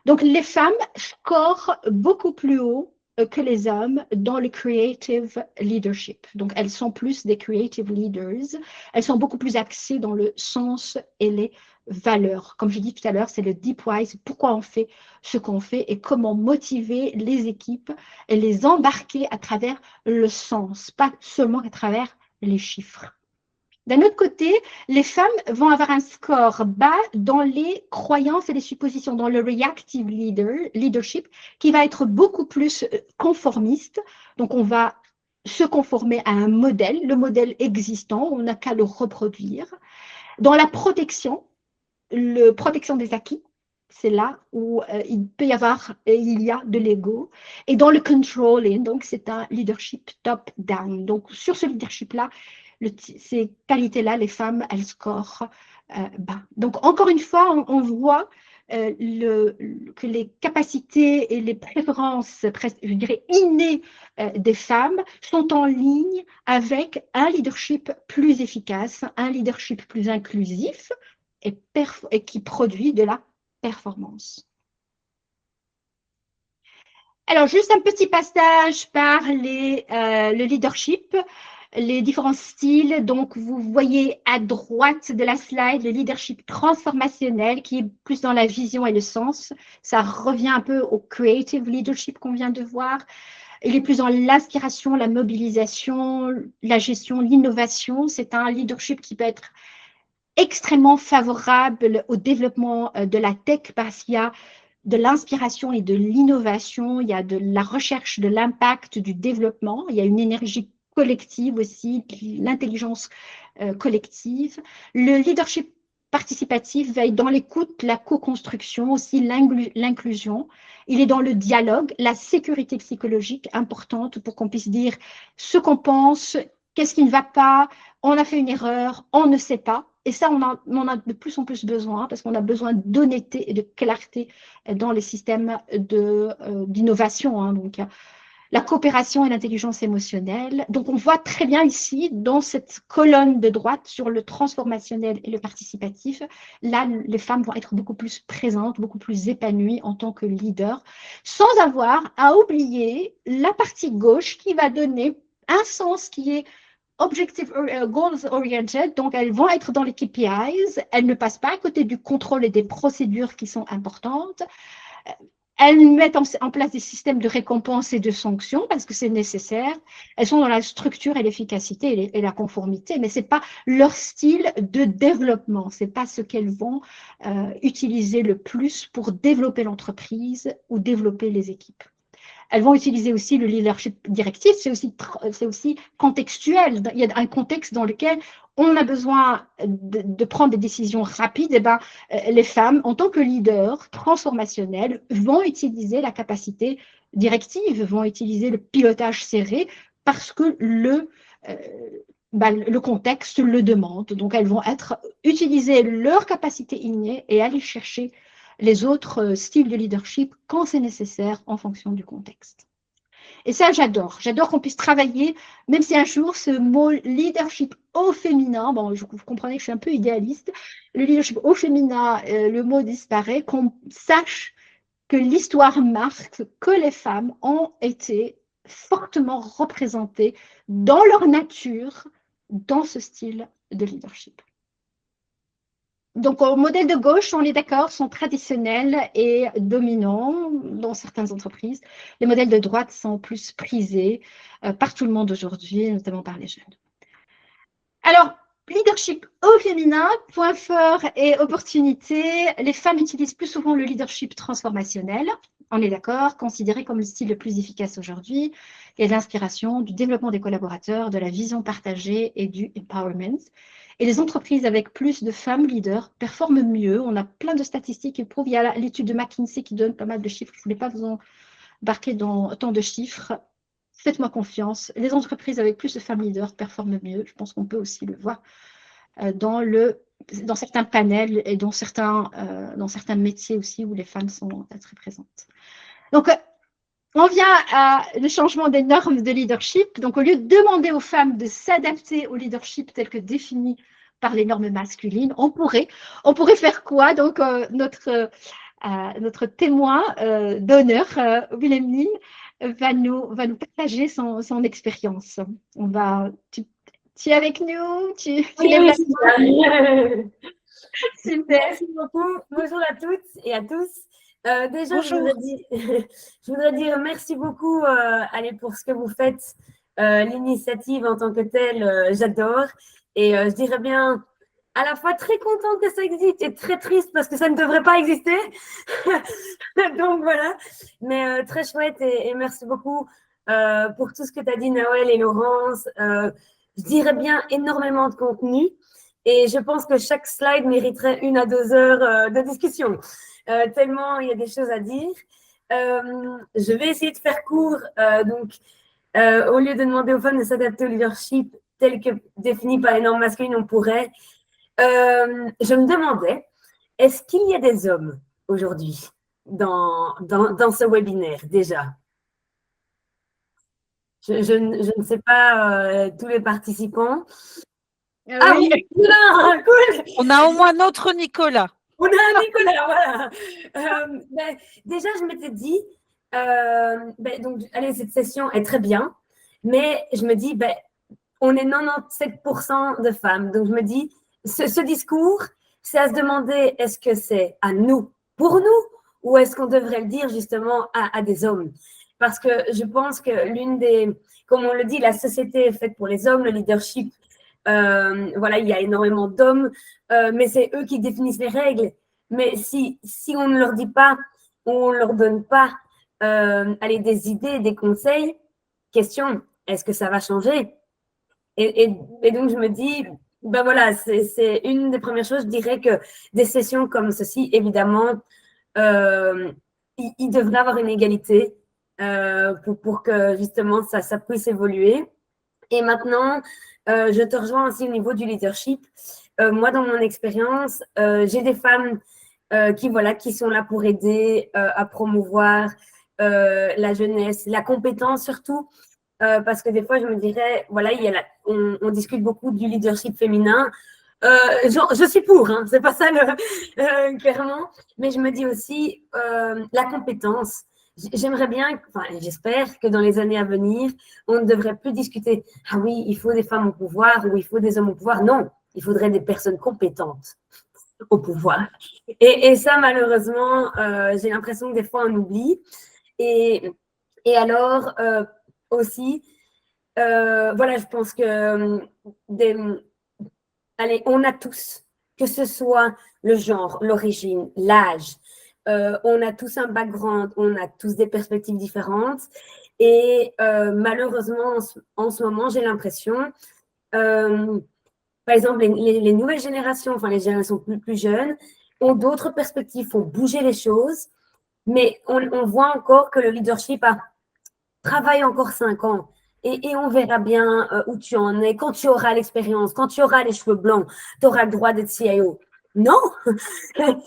Donc, les femmes scorent beaucoup plus haut que les hommes dans le creative leadership. Donc, elles sont plus des creative leaders. Elles sont beaucoup plus axées dans le sens et les valeurs. Comme je dis tout à l'heure, c'est le deep why, c'est pourquoi on fait ce qu'on fait et comment motiver les équipes et les embarquer à travers le sens, pas seulement à travers les chiffres. D'un autre côté, les femmes vont avoir un score bas dans les croyances et les suppositions, dans le reactive leadership, qui va être beaucoup plus conformiste. Donc, on va se conformer à un modèle, le modèle existant, on n'a qu'à le reproduire. Dans la protection des acquis, c'est là où il peut y avoir, il y a de l'ego. Et dans le controlling, donc c'est un leadership top-down. Donc, sur ce leadership-là, ces qualités-là, les femmes, elles scorent bas. Donc, encore une fois, on voit que les capacités et les préférences, je dirais, innées des femmes sont en ligne avec un leadership plus efficace, un leadership plus inclusif et qui produit de la performance. Alors, juste un petit passage par le leadership, les différents styles. Donc, vous voyez à droite de la slide le leadership transformationnel qui est plus dans la vision et le sens. Ça revient un peu au creative leadership qu'on vient de voir. Il est plus dans l'inspiration, la mobilisation, la gestion, l'innovation. C'est un leadership qui peut être extrêmement favorable au développement de la tech parce qu'il y a de l'inspiration et de l'innovation, il y a de la recherche de l'impact du développement, il y a une énergie collective aussi, l'intelligence collective. Le leadership participatif va être dans l'écoute, la co-construction, aussi l'inclusion. Il est dans le dialogue, la sécurité psychologique importante pour qu'on puisse dire ce qu'on pense, qu'est-ce qui ne va pas, on a fait une erreur, on ne sait pas. Et ça, on a de plus en plus besoin parce qu'on a besoin d'honnêteté et de clarté dans les systèmes d'innovation. Donc, la coopération et l'intelligence émotionnelle. Donc, on voit très bien ici, dans cette colonne de droite, sur le transformationnel et le participatif, là, les femmes vont être beaucoup plus présentes, beaucoup plus épanouies en tant que leaders, sans avoir à oublier la partie gauche qui va donner un sens qui est objective goals oriented, donc elles vont être dans les KPIs, elles ne passent pas à côté du contrôle et des procédures qui sont importantes. Elles mettent en place des systèmes de récompense et de sanctions parce que c'est nécessaire. Elles sont dans la structure et l'efficacité et la conformité, mais ce n'est pas leur style de développement. Ce n'est pas ce qu'elles vont utiliser le plus pour développer l'entreprise ou développer les équipes. Elles vont utiliser aussi le leadership directif, c'est aussi contextuel. Il y a un contexte dans lequel on a besoin de prendre des décisions rapides. Et ben, les femmes, en tant que leaders transformationnelles, vont utiliser la capacité directive, vont utiliser le pilotage serré parce que le contexte le demande. Donc, elles vont utiliser leur capacité innée et aller chercher les autres styles de leadership quand c'est nécessaire en fonction du contexte. Et ça, j'adore. J'adore qu'on puisse travailler, même si un jour, ce mot leadership au féminin, bon, vous comprenez que je suis un peu idéaliste, le leadership au féminin, le mot disparaît, qu'on sache que l'histoire marque que les femmes ont été fortement représentées dans leur nature, dans ce style de leadership. Donc, au modèle de gauche, on est d'accord, sont traditionnels et dominants dans certaines entreprises. Les modèles de droite sont plus prisés par tout le monde aujourd'hui, notamment par les jeunes. Alors, leadership au féminin, point fort et opportunité. Les femmes utilisent plus souvent le leadership transformationnel. On est d'accord, considéré comme le style le plus efficace aujourd'hui. Il y a de l'inspiration, du développement des collaborateurs, de la vision partagée et du empowerment. Et les entreprises avec plus de femmes leaders performent mieux. On a plein de statistiques qui prouvent. Il y a l'étude de McKinsey qui donne pas mal de chiffres. Je ne voulais pas vous embarquer dans tant de chiffres. Faites-moi confiance. Les entreprises avec plus de femmes leaders performent mieux. Je pense qu'on peut aussi le voir dans certains panels et dans certains métiers aussi où les femmes sont très présentes. Donc, on vient à le changement des normes de leadership. Donc, au lieu de demander aux femmes de s'adapter au leadership tel que défini par les normes masculines, on pourrait faire quoi? Donc, notre témoin d'honneur, Wilhelmine, va nous partager son expérience. Tu es avec nous? Oui, oui, Super. Merci beaucoup. Bonjour à toutes et à tous. Déjà, Bonjour. je voudrais dire merci beaucoup pour ce que vous faites. L'initiative en tant que telle, j'adore. Et je dirais bien à la fois très contente que ça existe et très triste parce que ça ne devrait pas exister. Donc voilà. Mais très chouette et merci beaucoup pour tout ce que tu as dit, Nawel et Laurence. Je dirais bien énormément de contenu. Et je pense que chaque slide mériterait 1 à 2 heures de discussion. Tellement il y a des choses à dire. Je vais essayer de faire court. Au lieu de demander aux femmes de s'adapter au leadership tel que défini par les normes masculines, on pourrait. Je me demandais, est-ce qu'il y a des hommes aujourd'hui dans ce webinaire déjà? Je ne sais pas tous les participants. Ah oui, Nicolas, cool. On a au moins notre Nicolas. On a un Nicolas, voilà. Déjà, je m'étais dit, donc, allez, cette session est très bien, mais je me dis, on est 97% de femmes. Donc, je me dis, ce discours, c'est à se demander, est-ce que c'est à nous, pour nous, ou est-ce qu'on devrait le dire justement à des hommes? Parce que je pense que comme on le dit, la société est faite pour les hommes, le leadership, voilà, il y a énormément d'hommes, mais c'est eux qui définissent les règles. Mais si on ne leur dit pas, on ne leur donne pas des idées, des conseils, question, est-ce que ça va changer? Et donc, je me dis, voilà, c'est une des premières choses. Je dirais que des sessions comme ceci, évidemment, il devrait avoir une égalité pour que justement ça puisse évoluer. Et maintenant, je te rejoins aussi au niveau du leadership. Moi, dans mon expérience, j'ai des femmes qui sont là pour aider à promouvoir la jeunesse, la compétence surtout, parce que des fois, je me dirais, voilà, on discute beaucoup du leadership féminin. Je suis pour, hein, c'est pas ça clairement, mais je me dis aussi la compétence. J'aimerais bien, enfin, j'espère que dans les années à venir, on ne devrait plus discuter, ah oui, il faut des femmes au pouvoir ou il faut des hommes au pouvoir. Non, il faudrait des personnes compétentes au pouvoir. Et ça, malheureusement, j'ai l'impression que des fois, on oublie. Et alors, aussi, voilà, je pense que allez, on a tous, que ce soit le genre, l'origine, l'âge, on a tous un background, on a tous des perspectives différentes. Et malheureusement, en ce moment, j'ai l'impression, par exemple, les nouvelles générations, enfin les générations plus jeunes, ont d'autres perspectives, font bouger les choses, mais on voit encore que le leadership travaille encore 5 ans. Et on verra bien où tu en es, quand tu auras l'expérience, quand tu auras les cheveux blancs, tu auras le droit d'être CIO. Non,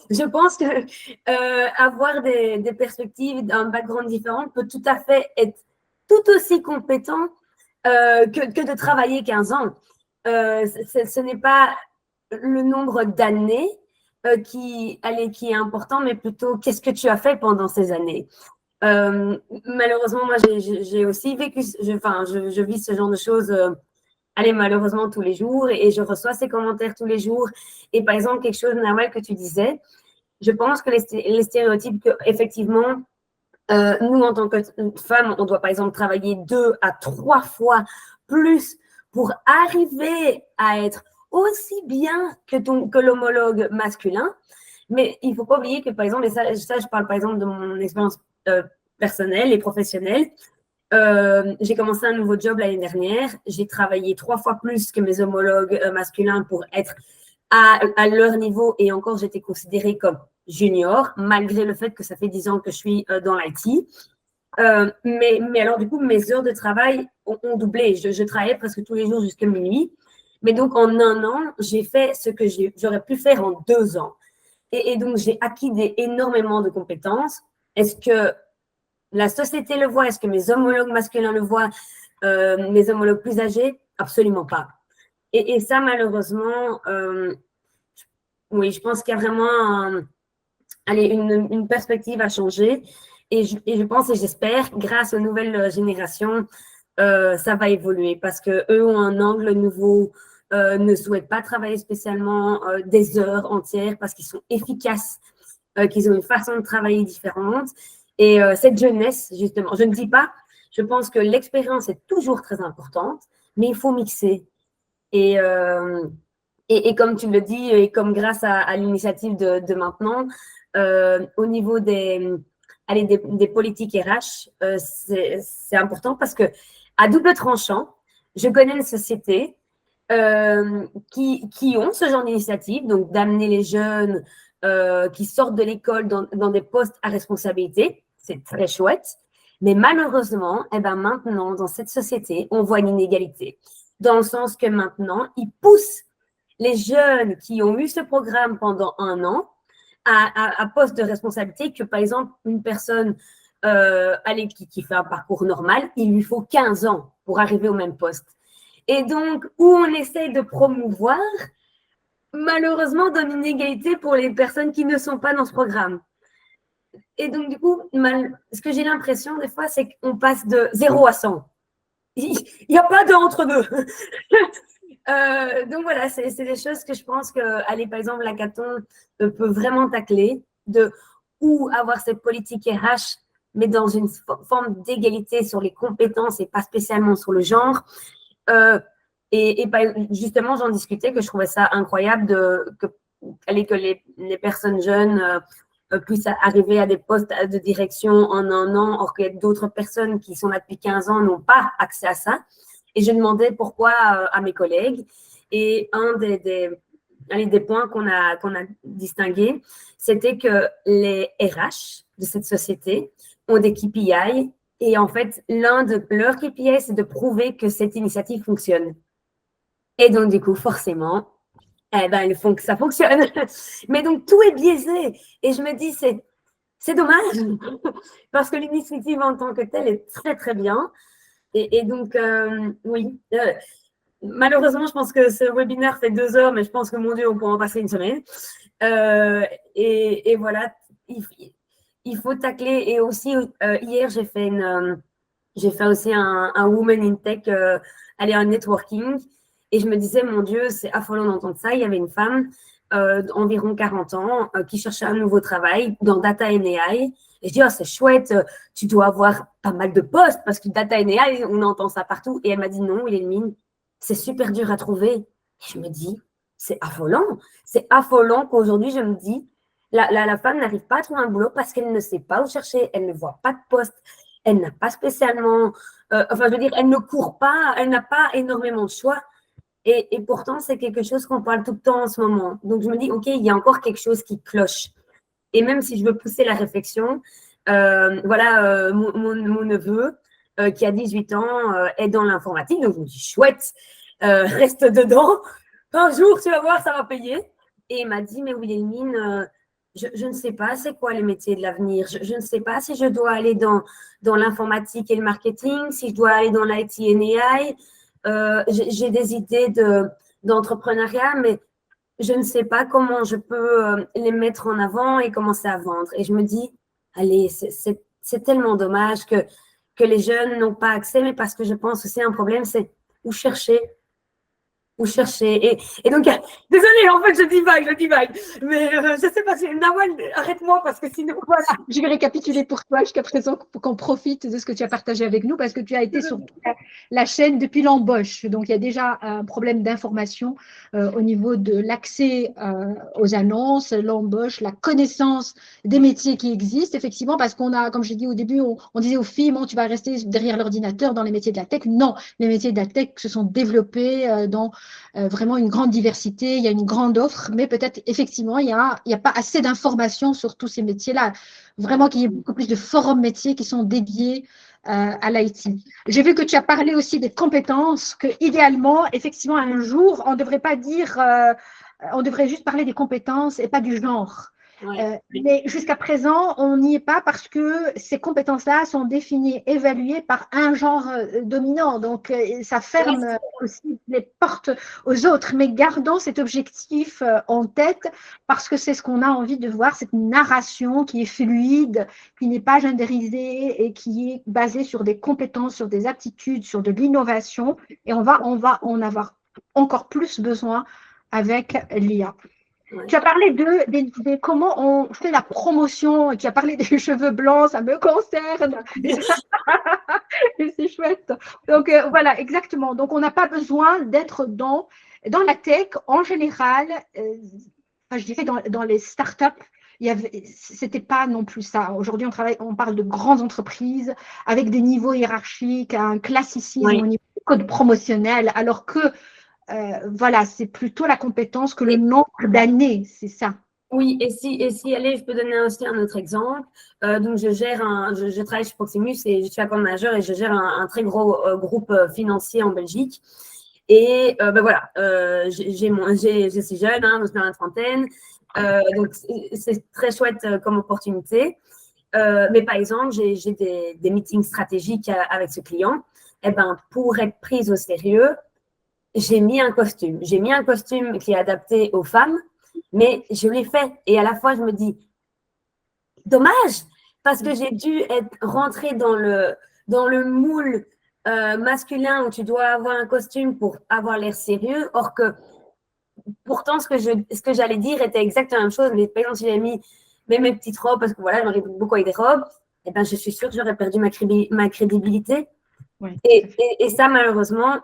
je pense que avoir des perspectives, un background différent peut tout à fait être tout aussi compétent que de travailler 15 ans. Ce n'est pas le nombre d'années qui est important, mais plutôt qu'est-ce que tu as fait pendant ces années. Malheureusement, moi, j'ai aussi vécu, je vis ce genre de choses, malheureusement, tous les jours, et je reçois ces commentaires tous les jours. Et par exemple, quelque chose, Nawal, que tu disais, je pense que les stéréotypes, effectivement, nous, en tant que femmes, on doit, par exemple, travailler 2 à 3 fois plus pour arriver à être aussi bien que l'homologue masculin. Mais il ne faut pas oublier que, par exemple, et ça, je parle, par exemple, de mon expérience personnelle et professionnelle. J'ai commencé un nouveau job l'année dernière. J'ai travaillé 3 fois plus que mes homologues masculins pour être à leur niveau. Et encore, j'étais considérée comme junior, malgré le fait que ça fait 10 ans que je suis dans l'IT. Mais alors, du coup, mes heures de travail ont doublé. Je travaillais presque tous les jours jusqu'à minuit. Mais donc, en 1 an, j'ai fait ce que j'aurais pu faire en 2 ans. Et donc, j'ai acquis énormément de compétences. Est-ce que la société le voit? Est-ce que mes homologues masculins le voient? Mes homologues plus âgés? Absolument pas. Et ça, malheureusement, oui, je pense qu'il y a vraiment une perspective à changer. Et je pense et j'espère, grâce aux nouvelles générations, ça va évoluer parce qu'eux ont un angle nouveau, ne souhaitent pas travailler spécialement des heures entières parce qu'ils sont efficaces, qu'ils ont une façon de travailler différente. Et cette jeunesse, justement, je ne dis pas, je pense que l'expérience est toujours très importante, mais il faut mixer. Et comme tu le dis, et comme grâce à l'initiative de maintenant, au niveau des politiques RH, c'est important parce que à double tranchant, je connais une société qui ont ce genre d'initiative, donc d'amener les jeunes qui sortent de l'école dans des postes à responsabilité. C'est très chouette. Mais malheureusement, maintenant, dans cette société, on voit une inégalité. Dans le sens que maintenant, ils poussent les jeunes qui ont eu ce programme pendant 1 an à poste de responsabilité que, par exemple, une personne qui fait un parcours normal, il lui faut 15 ans pour arriver au même poste. Et donc, où on essaie de promouvoir, malheureusement, donne une inégalité pour les personnes qui ne sont pas dans ce programme. Et donc, du coup, ce que j'ai l'impression, des fois, c'est qu'on passe de 0 à 100. Il n'y a pas d'entre-deux. Donc, voilà, c'est des choses que je pense que, par exemple, l'hackathon peut vraiment tacler, ou avoir cette politique RH, mais dans une forme d'égalité sur les compétences et pas spécialement sur le genre. Et justement, j'en discutais que je trouvais ça incroyable que les personnes jeunes puissent arriver à des postes de direction en 1 an, or que d'autres personnes qui sont là depuis 15 ans n'ont pas accès à ça. Et je demandais pourquoi à mes collègues. Et un des points qu'on a distingués, c'était que les RH de cette société ont des KPI. Et en fait, l'un de leurs KPI, c'est de prouver que cette initiative fonctionne. Et donc, du coup, forcément, il faut que ça fonctionne. Mais donc, tout est biaisé. Et je me dis, c'est dommage parce que l'initiative en tant que telle est très, très bien. Et donc, oui, malheureusement, je pense que ce webinaire fait 2 heures, mais je pense que, mon Dieu, on pourra en passer une semaine. Et voilà, il faut tacler. Et aussi, hier, j'ai fait aussi un Women in Tech, un networking. Et je me disais, mon Dieu, c'est affolant d'entendre ça. Il y avait une femme d'environ 40 ans qui cherchait un nouveau travail dans Data and AI. Et je dis, oh, c'est chouette, tu dois avoir pas mal de postes parce que Data and AI, on entend ça partout. Et elle m'a dit, non, Wilhelmine, c'est super dur à trouver. Et je me dis, c'est affolant. C'est affolant qu'aujourd'hui, je me dis, la femme n'arrive pas à trouver un boulot parce qu'elle ne sait pas où chercher, elle ne voit pas de poste, elle n'a pas spécialement, enfin, je veux dire, elle ne court pas, elle n'a pas énormément de choix. Et pourtant, c'est quelque chose qu'on parle tout le temps en ce moment. Donc, je me dis, OK, il y a encore quelque chose qui cloche. Et même si je veux pousser la réflexion, mon neveu, qui a 18 ans, est dans l'informatique. Donc, je me dis, chouette, reste dedans. Un jour, tu vas voir, ça va payer. Et il m'a dit, mais Wilhelmine, je ne sais pas c'est quoi les métiers de l'avenir. Je ne sais pas si je dois aller dans l'informatique et le marketing, si je dois aller dans l'IT et AI. J'ai des idées d'entrepreneuriat, mais je ne sais pas comment je peux les mettre en avant et commencer à vendre. Et je me dis, allez, c'est tellement dommage que les jeunes n'ont pas accès, mais parce que je pense aussi un problème, c'est où chercher. Et donc, désolée, en fait, je divague. Mais je ne sais pas si Nawal, arrête-moi parce que sinon. Voilà, je vais récapituler pour toi jusqu'à présent pour qu'on profite de ce que tu as partagé avec nous parce que tu as été sur la chaîne depuis l'embauche. Donc, il y a déjà un problème d'information au niveau de l'accès aux annonces, l'embauche, la connaissance des métiers qui existent, effectivement, parce qu'on a, comme j'ai dit au début, on disait aux filles, bon, tu vas rester derrière l'ordinateur dans les métiers de la tech. Non, les métiers de la tech se sont développés dans vraiment une grande diversité, il y a une grande offre, mais peut-être effectivement, il n'y a pas assez d'informations sur tous ces métiers-là. Vraiment qu'il y ait beaucoup plus de forums métiers qui sont dédiés à l'IT. J'ai vu que tu as parlé aussi des compétences, que idéalement, effectivement, un jour, on ne devrait pas dire, on devrait juste parler des compétences et pas du genre. Ouais. Mais jusqu'à présent, on n'y est pas parce que ces compétences-là sont définies, évaluées par un genre dominant. Donc, ça ferme aussi les portes aux autres. Mais gardons cet objectif en tête parce que c'est ce qu'on a envie de voir, cette narration qui est fluide, qui n'est pas gendérisée et qui est basée sur des compétences, sur des aptitudes, sur de l'innovation. Et on va en avoir encore plus besoin avec l'IA. Ouais. Tu as parlé de comment on fait la promotion, tu as parlé des cheveux blancs, ça me concerne. C'est chouette. Donc, voilà, exactement. Donc, on n'a pas besoin d'être dans la tech en général, je dirais dans les startups. C'était pas non plus ça. Aujourd'hui, on parle de grandes entreprises avec des niveaux hiérarchiques, un classicisme au niveau du code promotionnel, alors que voilà, c'est plutôt la compétence que le nombre d'années, c'est ça. Oui, et si allez, je peux donner aussi un autre exemple. Donc, je travaille chez Proximus et je suis account manager et je gère un très gros groupe financier en Belgique. Et voilà, je suis jeune, je suis dans la trentaine, donc c'est très chouette comme opportunité. Mais par exemple, j'ai des meetings stratégiques avec ce client. Et pour être prise au sérieux, j'ai mis un costume. J'ai mis un costume qui est adapté aux femmes, mais je l'ai fait. Et à la fois, je me dis, dommage, parce que j'ai dû rentrer dans le moule masculin où tu dois avoir un costume pour avoir l'air sérieux. Or que, pourtant, ce que j'allais dire était exactement la même chose. Mais par exemple, si j'avais mis mes petites robes, parce que voilà, j'en ai beaucoup avec des robes, je suis sûre que j'aurais perdu ma crédibilité. Ouais. Et ça, malheureusement,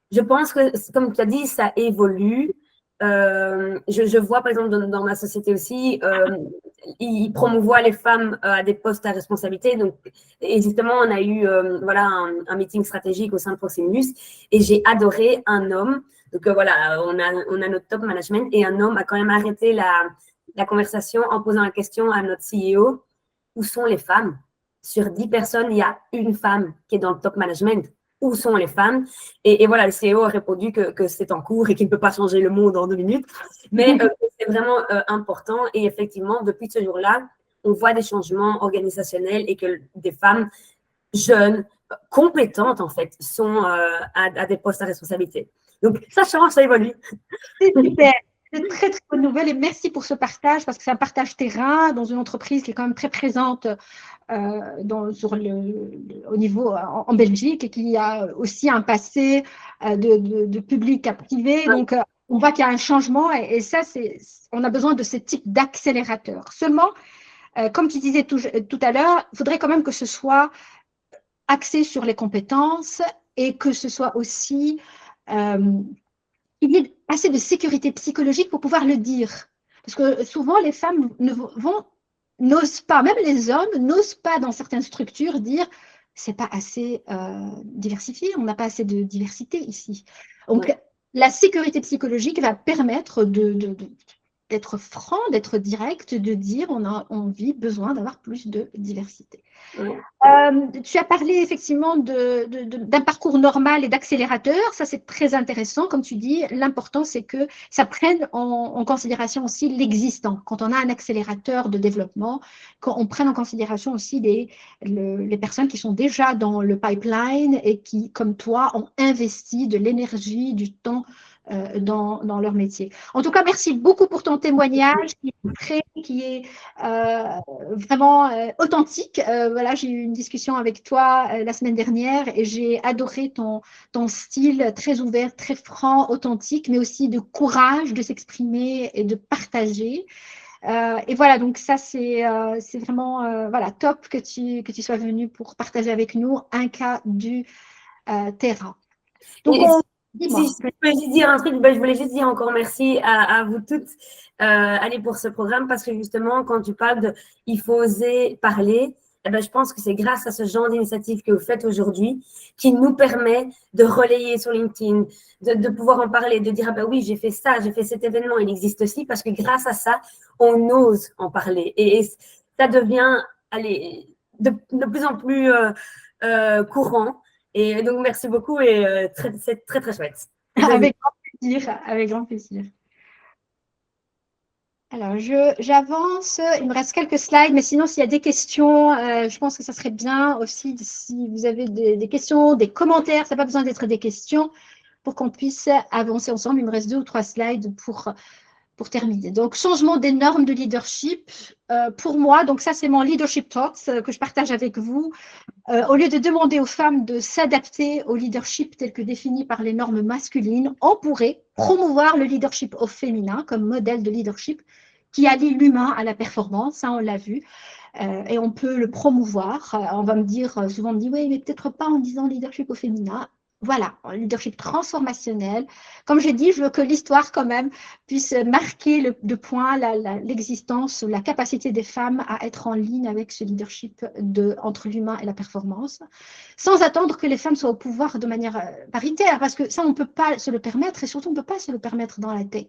je pense que, comme tu as dit, ça évolue. Je vois, par exemple, dans ma société aussi, ils promouvoient les femmes à des postes à responsabilité. Donc, et justement, on a eu un meeting stratégique au sein de Proximus et j'ai adoré un homme. Donc, voilà, on a notre top management et un homme a quand même arrêté la conversation en posant la question à notre CEO, où sont les femmes? Sur 10 personnes, il y a une femme qui est dans le top management. Où sont les femmes? Et voilà, le CEO a répondu que c'est en cours et qu'il ne peut pas changer le monde en 2 minutes. Mais c'est vraiment important. Et effectivement, depuis ce jour-là, on voit des changements organisationnels et que des femmes jeunes, compétentes en fait, sont à des postes à responsabilité. Donc ça change, ça évolue. C'est super. C'est une très, très bonne nouvelle et merci pour ce partage parce que c'est un partage terrain dans une entreprise qui est quand même très présente au niveau en Belgique et qui a aussi un passé de public à privé. Donc, on voit qu'il y a un changement et ça, on a besoin de ce type d'accélérateur. Seulement, comme tu disais tout à l'heure, il faudrait quand même que ce soit axé sur les compétences et que ce soit aussi il y ait assez de sécurité psychologique pour pouvoir le dire. Parce que souvent, les femmes n'osent pas, même les hommes n'osent pas dans certaines structures dire c'est pas assez diversifié, on n'a pas assez de diversité ici. Donc, la sécurité psychologique va permettre d'être franc, d'être direct, de dire on a envie, besoin d'avoir plus de diversité. Tu as parlé effectivement d'un parcours normal et d'accélérateur. Ça, c'est très intéressant. Comme tu dis, l'important, c'est que ça prenne en considération aussi l'existant. Quand on a un accélérateur de développement, qu'on prenne en considération aussi les personnes qui sont déjà dans le pipeline et qui, comme toi, ont investi de l'énergie, du temps dans leur métier. En tout cas, merci beaucoup pour ton témoignage qui est vraiment authentique. Voilà, j'ai eu une discussion avec toi la semaine dernière et j'ai adoré ton style très ouvert, très franc, authentique, mais aussi de courage de s'exprimer et de partager. Et voilà, donc ça, c'est vraiment voilà, top que tu sois venu pour partager avec nous un cas du terrain. Donc, si je peux juste dire un truc, je voulais juste dire encore merci à vous toutes allez pour ce programme parce que justement, quand tu parles de il faut oser parler, eh ben, je pense que c'est grâce à ce genre d'initiative que vous faites aujourd'hui qui nous permet de relayer sur LinkedIn, de pouvoir en parler, de dire ah ben oui, j'ai fait ça, j'ai fait cet événement, il existe aussi parce que grâce à ça, on ose en parler et ça devient allez, de plus en plus courant. Et donc, merci beaucoup et c'est très, très chouette. Avec grand plaisir, avec grand plaisir. Alors, j'avance. Il me reste quelques slides, mais sinon, s'il y a des questions, je pense que ça serait bien aussi si vous avez des questions, des commentaires. Ça n'a pas besoin d'être des questions pour qu'on puisse avancer ensemble. Il me reste 2 ou 3 slides pour terminer. Donc, changement des normes de leadership. Pour moi, donc ça, c'est mon leadership talks que je partage avec vous. Au lieu de demander aux femmes de s'adapter au leadership tel que défini par les normes masculines, on pourrait promouvoir le leadership au féminin comme modèle de leadership qui allie l'humain à la performance, ça on l'a vu, et on peut le promouvoir. On va me dire, souvent on me dit, oui, mais peut-être pas en disant leadership au féminin. Voilà, un leadership transformationnel. Comme j'ai dit, je veux que l'histoire quand même puisse marquer de point l'existence, la capacité des femmes à être en ligne avec ce leadership entre l'humain et la performance, sans attendre que les femmes soient au pouvoir de manière paritaire, parce que ça, on ne peut pas se le permettre, et surtout, on ne peut pas se le permettre dans la tech.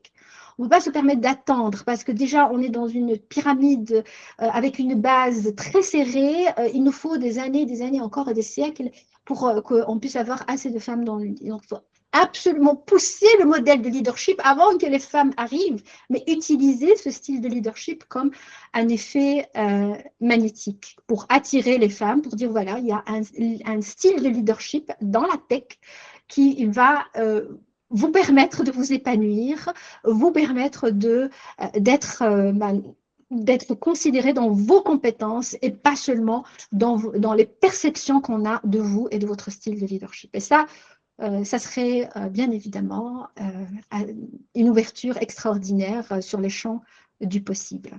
On ne peut pas se permettre d'attendre, parce que déjà, on est dans une pyramide avec une base très serrée. Il nous faut des années encore et des siècles pour qu'on puisse avoir assez de femmes dans le leadership. Donc, il faut absolument pousser le modèle de leadership avant que les femmes arrivent, mais utiliser ce style de leadership comme un effet magnétique pour attirer les femmes, pour dire voilà, il y a un style de leadership dans la tech qui va vous permettre de vous épanouir, vous permettre d'être considéré dans vos compétences et pas seulement dans les perceptions qu'on a de vous et de votre style de leadership. Et ça serait bien évidemment une ouverture extraordinaire sur les champs du possible.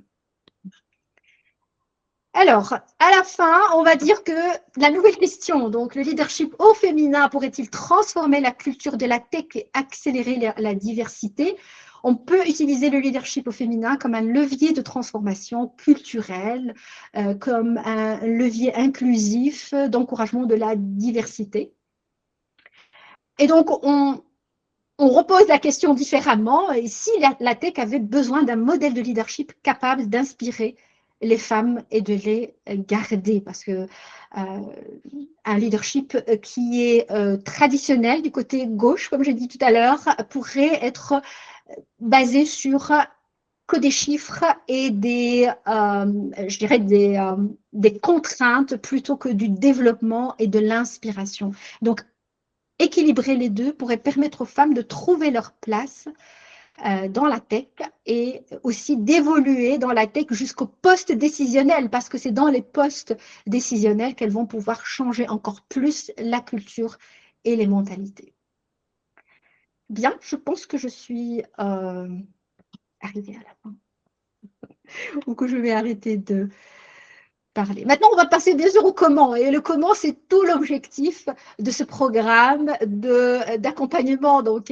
Alors, à la fin, on va dire que la nouvelle question, donc le leadership au féminin pourrait-il transformer la culture de la tech et accélérer la diversité? On peut utiliser le leadership au féminin comme un levier de transformation culturelle, comme un levier inclusif d'encouragement de la diversité. Et donc, on repose la question différemment. Et si la tech avait besoin d'un modèle de leadership capable d'inspirer les femmes et de les garder, parce que un leadership qui est traditionnel du côté gauche, comme j'ai dit tout à l'heure, pourrait être basé sur que des chiffres et je dirais des contraintes plutôt que du développement et de l'inspiration. Donc, équilibrer les deux pourrait permettre aux femmes de trouver leur place dans la tech et aussi d'évoluer dans la tech jusqu'au poste décisionnel, parce que c'est dans les postes décisionnels qu'elles vont pouvoir changer encore plus la culture et les mentalités. Bien, je pense que je suis arrivée à la fin, ou que je vais arrêter de parler. Maintenant, on va passer bien sûr au comment. Et le comment, c'est tout l'objectif de ce programme d'accompagnement. Donc,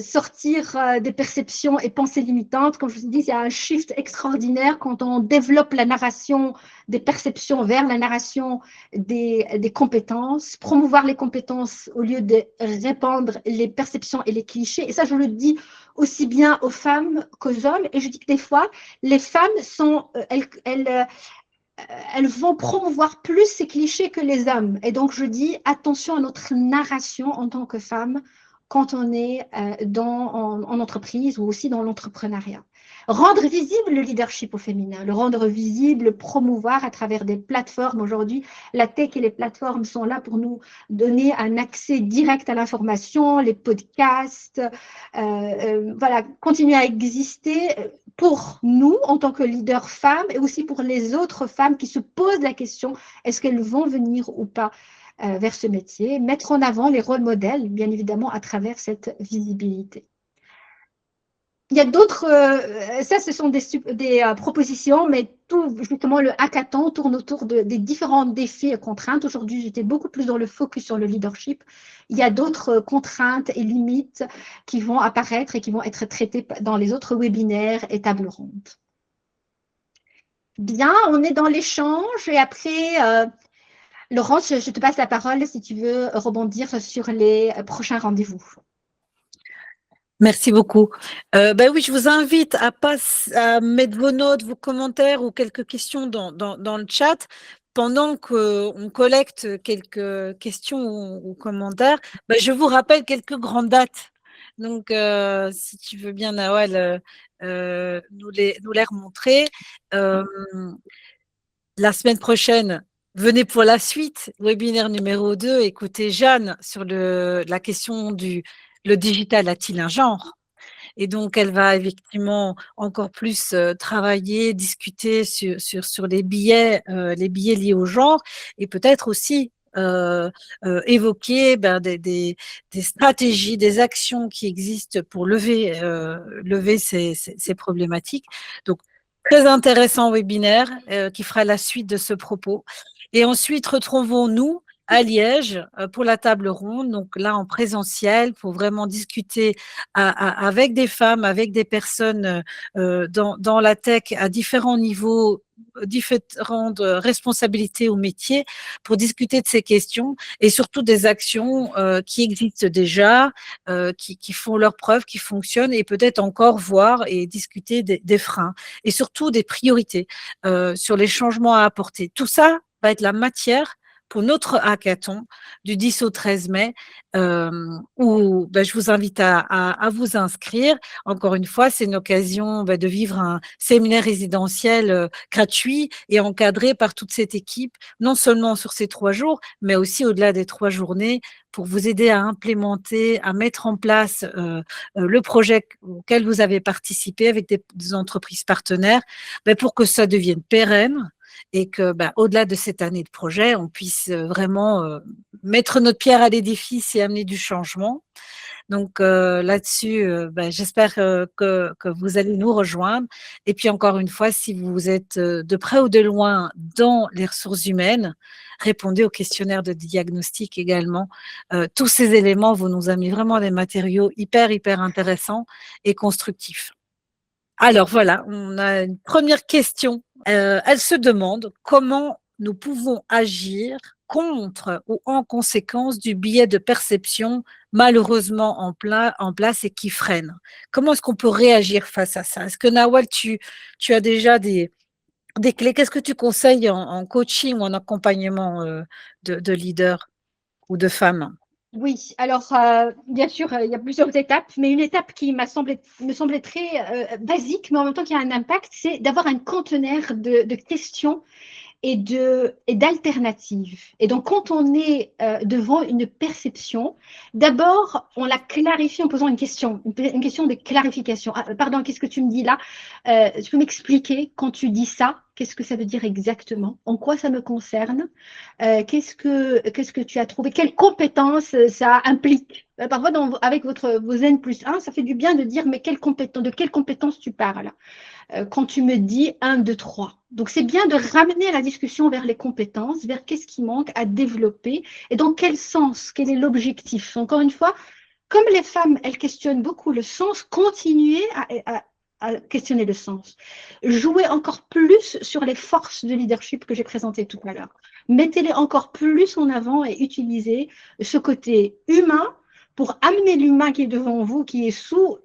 sortir des perceptions et pensées limitantes. Comme je vous dis, il y a un shift extraordinaire quand on développe la narration des perceptions vers la narration des compétences. Promouvoir les compétences au lieu de répandre les perceptions et les clichés. Et ça, je le dis aussi bien aux femmes qu'aux hommes. Et je dis que des fois, les femmes sont, elles vont promouvoir plus ces clichés que les hommes. Et donc, je dis attention à notre narration en tant que femme quand on est en entreprise ou aussi dans l'entrepreneuriat. Rendre visible le leadership au féminin, le rendre visible, le promouvoir à travers des plateformes. Aujourd'hui, la tech et les plateformes sont là pour nous donner un accès direct à l'information, les podcasts, voilà, continuer à exister pour nous en tant que leaders femmes et aussi pour les autres femmes qui se posent la question, est-ce qu'elles vont venir ou pas vers ce métier, mettre en avant les rôles modèles, bien évidemment, à travers cette visibilité. Il y a d'autres, ça ce sont des propositions, mais tout justement le hackathon tourne autour des différents défis et contraintes. Aujourd'hui, j'étais beaucoup plus dans le focus sur le leadership. Il y a d'autres contraintes et limites qui vont apparaître et qui vont être traitées dans les autres webinaires et tables rondes. Bien, on est dans l'échange et après, Laurence, je te passe la parole si tu veux rebondir sur les prochains rendez-vous. Merci beaucoup. Ben oui, je vous invite à mettre vos notes, vos commentaires ou quelques questions dans le chat. Pendant qu'on collecte quelques questions ou commentaires, ben je vous rappelle quelques grandes dates. Donc, si tu veux bien, Nawal, nous les remontrer. La semaine prochaine, venez pour la suite, webinaire numéro 2, écoutez Jeanne sur la question le digital a-t-il un genre? Et donc, elle va effectivement encore plus travailler, discuter sur les biais liés au genre et peut-être aussi évoquer des stratégies, des actions qui existent pour lever ces problématiques. Donc, très intéressant webinaire qui fera la suite de ce propos. Et ensuite, retrouvons-nous à Liège pour la table ronde, donc là en présentiel, pour vraiment discuter avec des femmes, avec des personnes dans la tech à différents niveaux, différentes responsabilités au métier, pour discuter de ces questions et surtout des actions qui existent déjà, qui font leurs preuves, qui fonctionnent et peut-être encore voir et discuter des freins et surtout des priorités sur les changements à apporter. Tout ça va être la matière pour notre hackathon du 10 au 13 mai, où je vous invite à vous inscrire. Encore une fois, c'est une occasion de vivre un séminaire résidentiel gratuit et encadré par toute cette équipe, non seulement sur ces 3 jours, mais aussi au-delà des 3 journées, pour vous aider à implémenter, à mettre en place le projet auquel vous avez participé avec des entreprises partenaires, pour que ça devienne pérenne et que, au-delà de cette année de projet, on puisse vraiment mettre notre pierre à l'édifice et amener du changement. Donc là-dessus, j'espère que vous allez nous rejoindre. Et puis encore une fois, si vous êtes de près ou de loin dans les ressources humaines, répondez au questionnaire de diagnostic également. Tous ces éléments vont nous amener vraiment des matériaux hyper intéressants et constructifs. Alors voilà, on a une première question. Elle se demande comment nous pouvons agir contre ou en conséquence du biais de perception malheureusement en place et qui freine. Comment est-ce qu'on peut réagir face à ça? Est-ce que Nawal, tu as déjà des clés? Qu'est-ce que tu conseilles en coaching ou en accompagnement de leaders ou de femmes? Oui, alors bien sûr, il y a plusieurs étapes, mais une étape qui me semblait très basique, mais en même temps qui a un impact, c'est d'avoir un conteneur de questions et d'alternatives. Et donc, quand on est devant une perception, d'abord, on la clarifie en posant une question de clarification. Ah, pardon, qu'est-ce que tu me dis là? Tu peux m'expliquer quand tu dis ça? Qu'est-ce que ça veut dire exactement? En quoi ça me concerne? Qu'est-ce que tu as trouvé? Quelles compétences ça implique? Parfois, avec vos N+1, ça fait du bien de dire, mais de quelles compétences tu parles? Quand tu me dis 1, 2, 3. Donc, c'est bien de ramener la discussion vers les compétences, vers qu'est-ce qui manque à développer et dans quel sens, quel est l'objectif. Encore une fois, comme les femmes, elles questionnent beaucoup le sens, continuez à questionner le sens. Jouez encore plus sur les forces de leadership que j'ai présentées tout à l'heure. Mettez-les encore plus en avant et utilisez ce côté humain pour amener l'humain qui est devant vous, qui est sous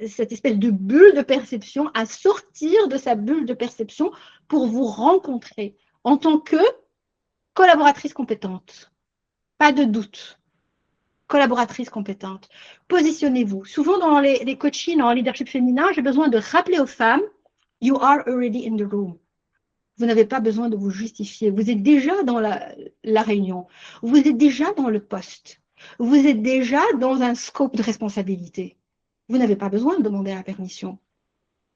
cette espèce de bulle de perception, à sortir de sa bulle de perception pour vous rencontrer en tant que collaboratrice compétente. Pas de doute. Collaboratrice compétente. Positionnez-vous. Souvent dans les coachings en leadership féminin, j'ai besoin de rappeler aux femmes, you are already in the room. Vous n'avez pas besoin de vous justifier. Vous êtes déjà dans la réunion. Vous êtes déjà dans le poste. Vous êtes déjà dans un scope de responsabilité. Vous n'avez pas besoin de demander la permission.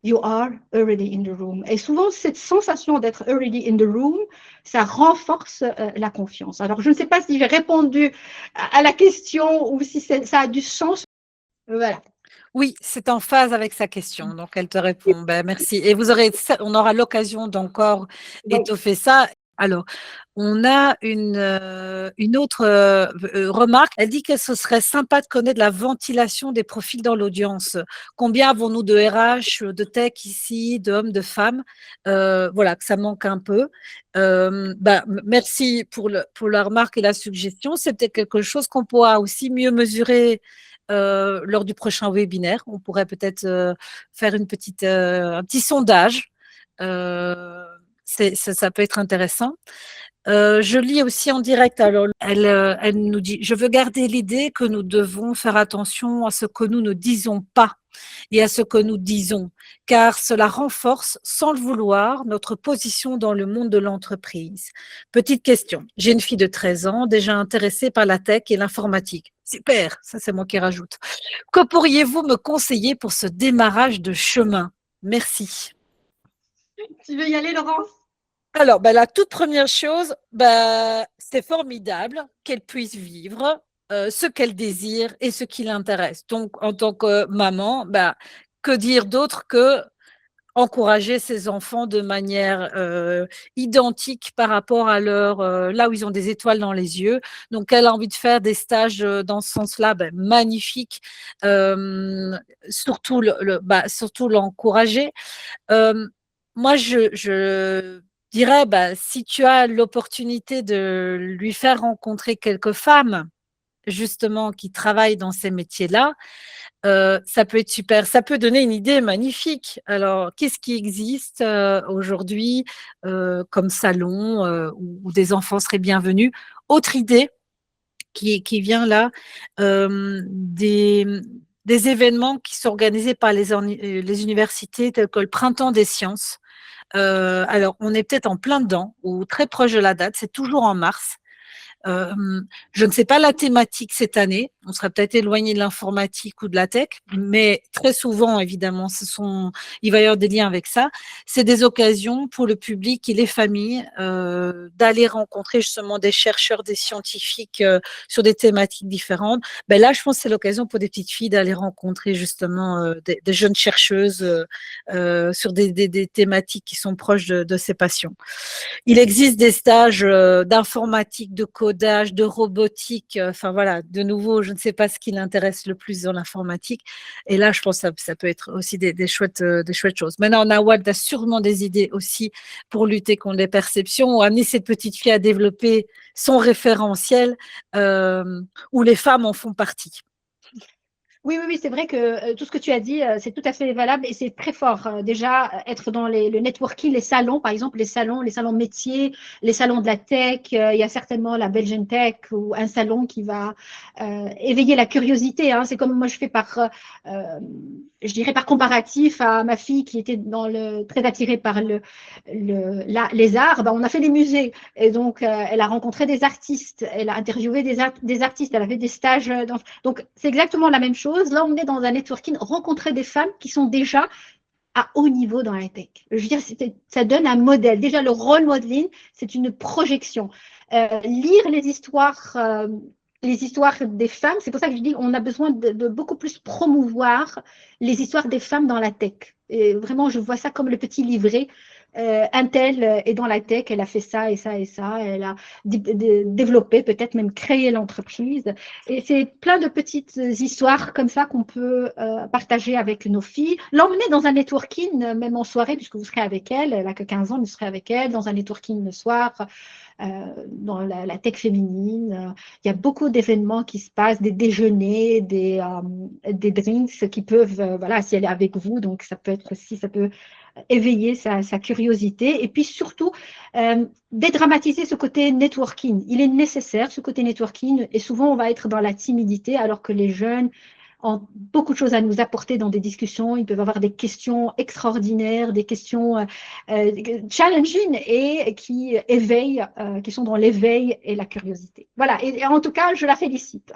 You are already in the room. Et souvent, cette sensation d'être already in the room, ça renforce la confiance. Alors, je ne sais pas si j'ai répondu à la question ou si ça a du sens. Voilà. Oui, c'est en phase avec sa question, donc elle te répond. Ben, merci. Et on aura l'occasion d'encore Oui. étoffer ça. Alors, on a une autre remarque. Elle dit que ce serait sympa de connaître la ventilation des profils dans l'audience. Combien avons-nous de RH, de tech ici, d'hommes, de femmes? Voilà, que ça manque un peu. Merci pour la remarque et la suggestion. C'est peut-être quelque chose qu'on pourra aussi mieux mesurer lors du prochain webinaire. On pourrait peut-être faire un petit sondage. Ça peut être intéressant. Je lis aussi en direct. Alors, elle nous dit, je veux garder l'idée que nous devons faire attention à ce que nous ne disons pas et à ce que nous disons, car cela renforce, sans le vouloir, notre position dans le monde de l'entreprise. Petite question. J'ai une fille de 13 ans, déjà intéressée par la tech et l'informatique. Super, ça c'est moi qui rajoute. Que pourriez-vous me conseiller pour ce démarrage de chemin? Merci. Tu veux y aller, Laurence? Alors, la toute première chose, c'est formidable qu'elle puisse vivre ce qu'elle désire et ce qui l'intéresse. Donc, en tant que maman, que dire d'autre que encourager ses enfants de manière identique par rapport à là où ils ont des étoiles dans les yeux. Donc, elle a envie de faire des stages dans ce sens-là, magnifique. Surtout l'encourager. Moi, je dirais, si tu as l'opportunité de lui faire rencontrer quelques femmes, justement, qui travaillent dans ces métiers-là, ça peut être super. Ça peut donner une idée magnifique. Alors, qu'est-ce qui existe aujourd'hui comme salon où des enfants seraient bienvenus? Autre idée qui vient là, des événements qui sont organisés par les universités tels que le Printemps des sciences. Alors, on est peut-être en plein dedans ou très proche de la date, c'est toujours en mars. Je ne sais pas la thématique cette année, on serait peut-être éloigné de l'informatique ou de la tech, mais très souvent, évidemment, il va y avoir des liens avec ça. C'est des occasions pour le public et les familles d'aller rencontrer justement des chercheurs, des scientifiques sur des thématiques différentes. Là, je pense que c'est l'occasion pour des petites filles d'aller rencontrer justement des jeunes chercheuses sur des thématiques qui sont proches de ces passions. Il existe des stages d'informatique, de codage, de robotique. Enfin voilà, de nouveau, je ne sais pas ce qui l'intéresse le plus dans l'informatique. Et là, je pense que ça peut être aussi des chouettes choses. Maintenant, Nawal a sûrement des idées aussi pour lutter contre les perceptions ou amener cette petite fille à développer son référentiel où les femmes en font partie. Oui, oui, oui, c'est vrai que tout ce que tu as dit, c'est tout à fait valable et c'est très fort. Déjà, être dans le networking, les salons, par exemple, les salons métiers, les salons de la tech, il y a certainement la Belgian Tech ou un salon qui va éveiller la curiosité, hein. C'est comme moi je fais je dirais par comparatif à ma fille qui était très attirée par les arts. Ben, on a fait des musées et donc elle a rencontré des artistes, elle a interviewé des artistes, elle a fait des stages donc, c'est exactement la même chose. Là, on est dans un networking, rencontrer des femmes qui sont déjà à haut niveau dans la tech. Je veux dire, ça donne un modèle. Déjà, le role modeling, c'est une projection. Lire les histoires des femmes, c'est pour ça que je dis qu'on a besoin de beaucoup plus promouvoir les histoires des femmes dans la tech. Et vraiment, je vois ça comme le petit livret. Un tel est dans la tech, elle a fait ça et ça et ça, elle a développé, peut-être même créé l'entreprise. Et c'est plein de petites histoires comme ça qu'on peut partager avec nos filles. L'emmener dans un networking, même en soirée, puisque vous serez avec elle, elle n'a que 15 ans, vous serez avec elle, dans un networking le soir, dans la tech féminine. Il y a beaucoup d'événements qui se passent, des déjeuners, des drinks qui peuvent, voilà, si elle est avec vous, donc ça peut être aussi, ça peut éveiller sa curiosité et puis surtout dédramatiser ce côté networking. Il est nécessaire, ce côté networking, et souvent on va être dans la timidité alors que les jeunes ont beaucoup de choses à nous apporter dans des discussions. Ils peuvent avoir des questions extraordinaires, des questions challenging et qui éveillent, qui sont dans l'éveil et la curiosité. Voilà, et en tout cas, je la félicite.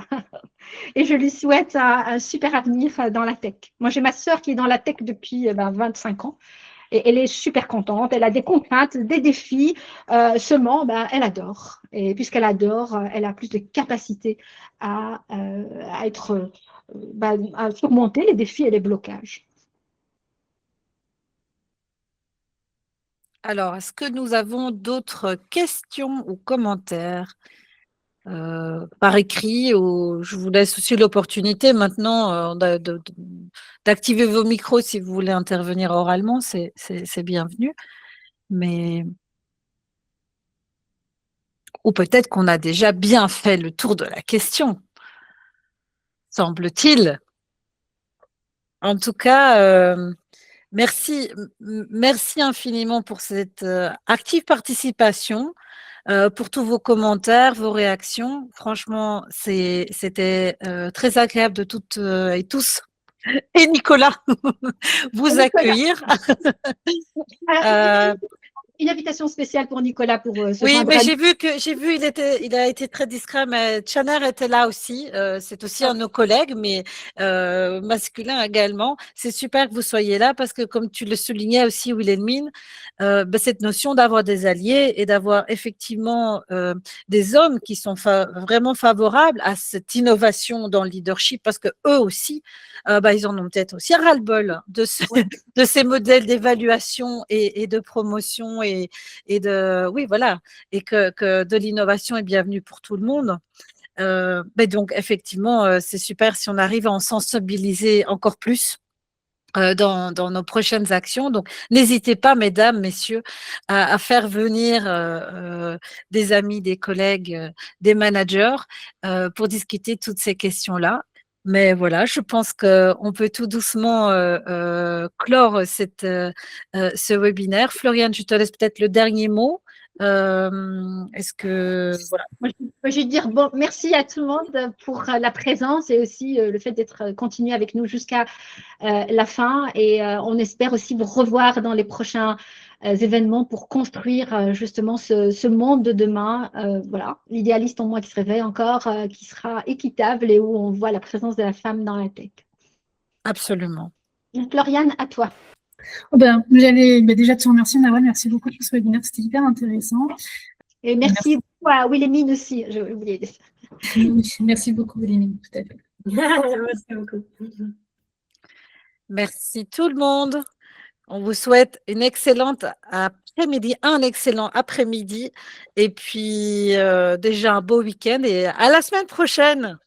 Et je lui souhaite un super avenir dans la tech. Moi, j'ai ma sœur qui est dans la tech depuis 25 ans. Et elle est super contente, elle a des contraintes, des défis, seulement elle adore. Et puisqu'elle adore, elle a plus de capacité à être, à surmonter les défis et les blocages. Alors, est-ce que nous avons d'autres questions ou commentaires par écrit ou je vous laisse aussi l'opportunité maintenant d'activer vos micros si vous voulez intervenir oralement, c'est bienvenu. Mais ou peut-être qu'on a déjà bien fait le tour de la question, semble-t-il. En tout cas, merci infiniment pour cette active participation, pour tous vos commentaires, vos réactions. Franchement, c'était très agréable de toutes et tous, et Nicolas, vous accueillir. Une invitation spéciale pour Nicolas pour se Oui, joindre mais à j'ai vu, il a été très discret, mais Tchaner était là aussi. C'est aussi un de nos collègues, mais masculin également. C'est super que vous soyez là parce que, comme tu le soulignais aussi, Wilhelmine, cette notion d'avoir des alliés et d'avoir effectivement des hommes qui sont vraiment favorables à cette innovation dans le leadership, parce que eux aussi, ils en ont peut-être aussi ras-le-bol de ces modèles d'évaluation et de promotion et de, oui, voilà, et que de l'innovation est bienvenue pour tout le monde. Mais donc, effectivement, c'est super si on arrive à en sensibiliser encore plus dans nos prochaines actions. Donc, n'hésitez pas, mesdames, messieurs, à faire venir des amis, des collègues, des managers pour discuter toutes ces questions-là. Mais voilà, je pense qu'on peut tout doucement clore ce webinaire. Floriane, je te laisse peut-être le dernier mot. Est-ce que voilà. Moi, je vais dire merci à tout le monde pour la présence et aussi le fait d'être continué avec nous jusqu'à la fin. Et on espère aussi vous revoir dans les prochains événements pour construire justement ce monde de demain. Voilà, l'idéaliste en moi qui se réveille encore, qui sera équitable et où on voit la présence de la femme dans la tech. Absolument. Floriane, à toi. J'allais déjà te remercier, Nawal. Merci beaucoup pour ce webinaire, c'était hyper intéressant. Et merci beaucoup à Wilhelmine aussi, j'ai oublié. Merci beaucoup, Wilhelmine, tout à fait. Merci beaucoup. Merci tout le monde. On vous souhaite une excellente après-midi, un excellent après-midi et puis déjà un beau week-end et à la semaine prochaine.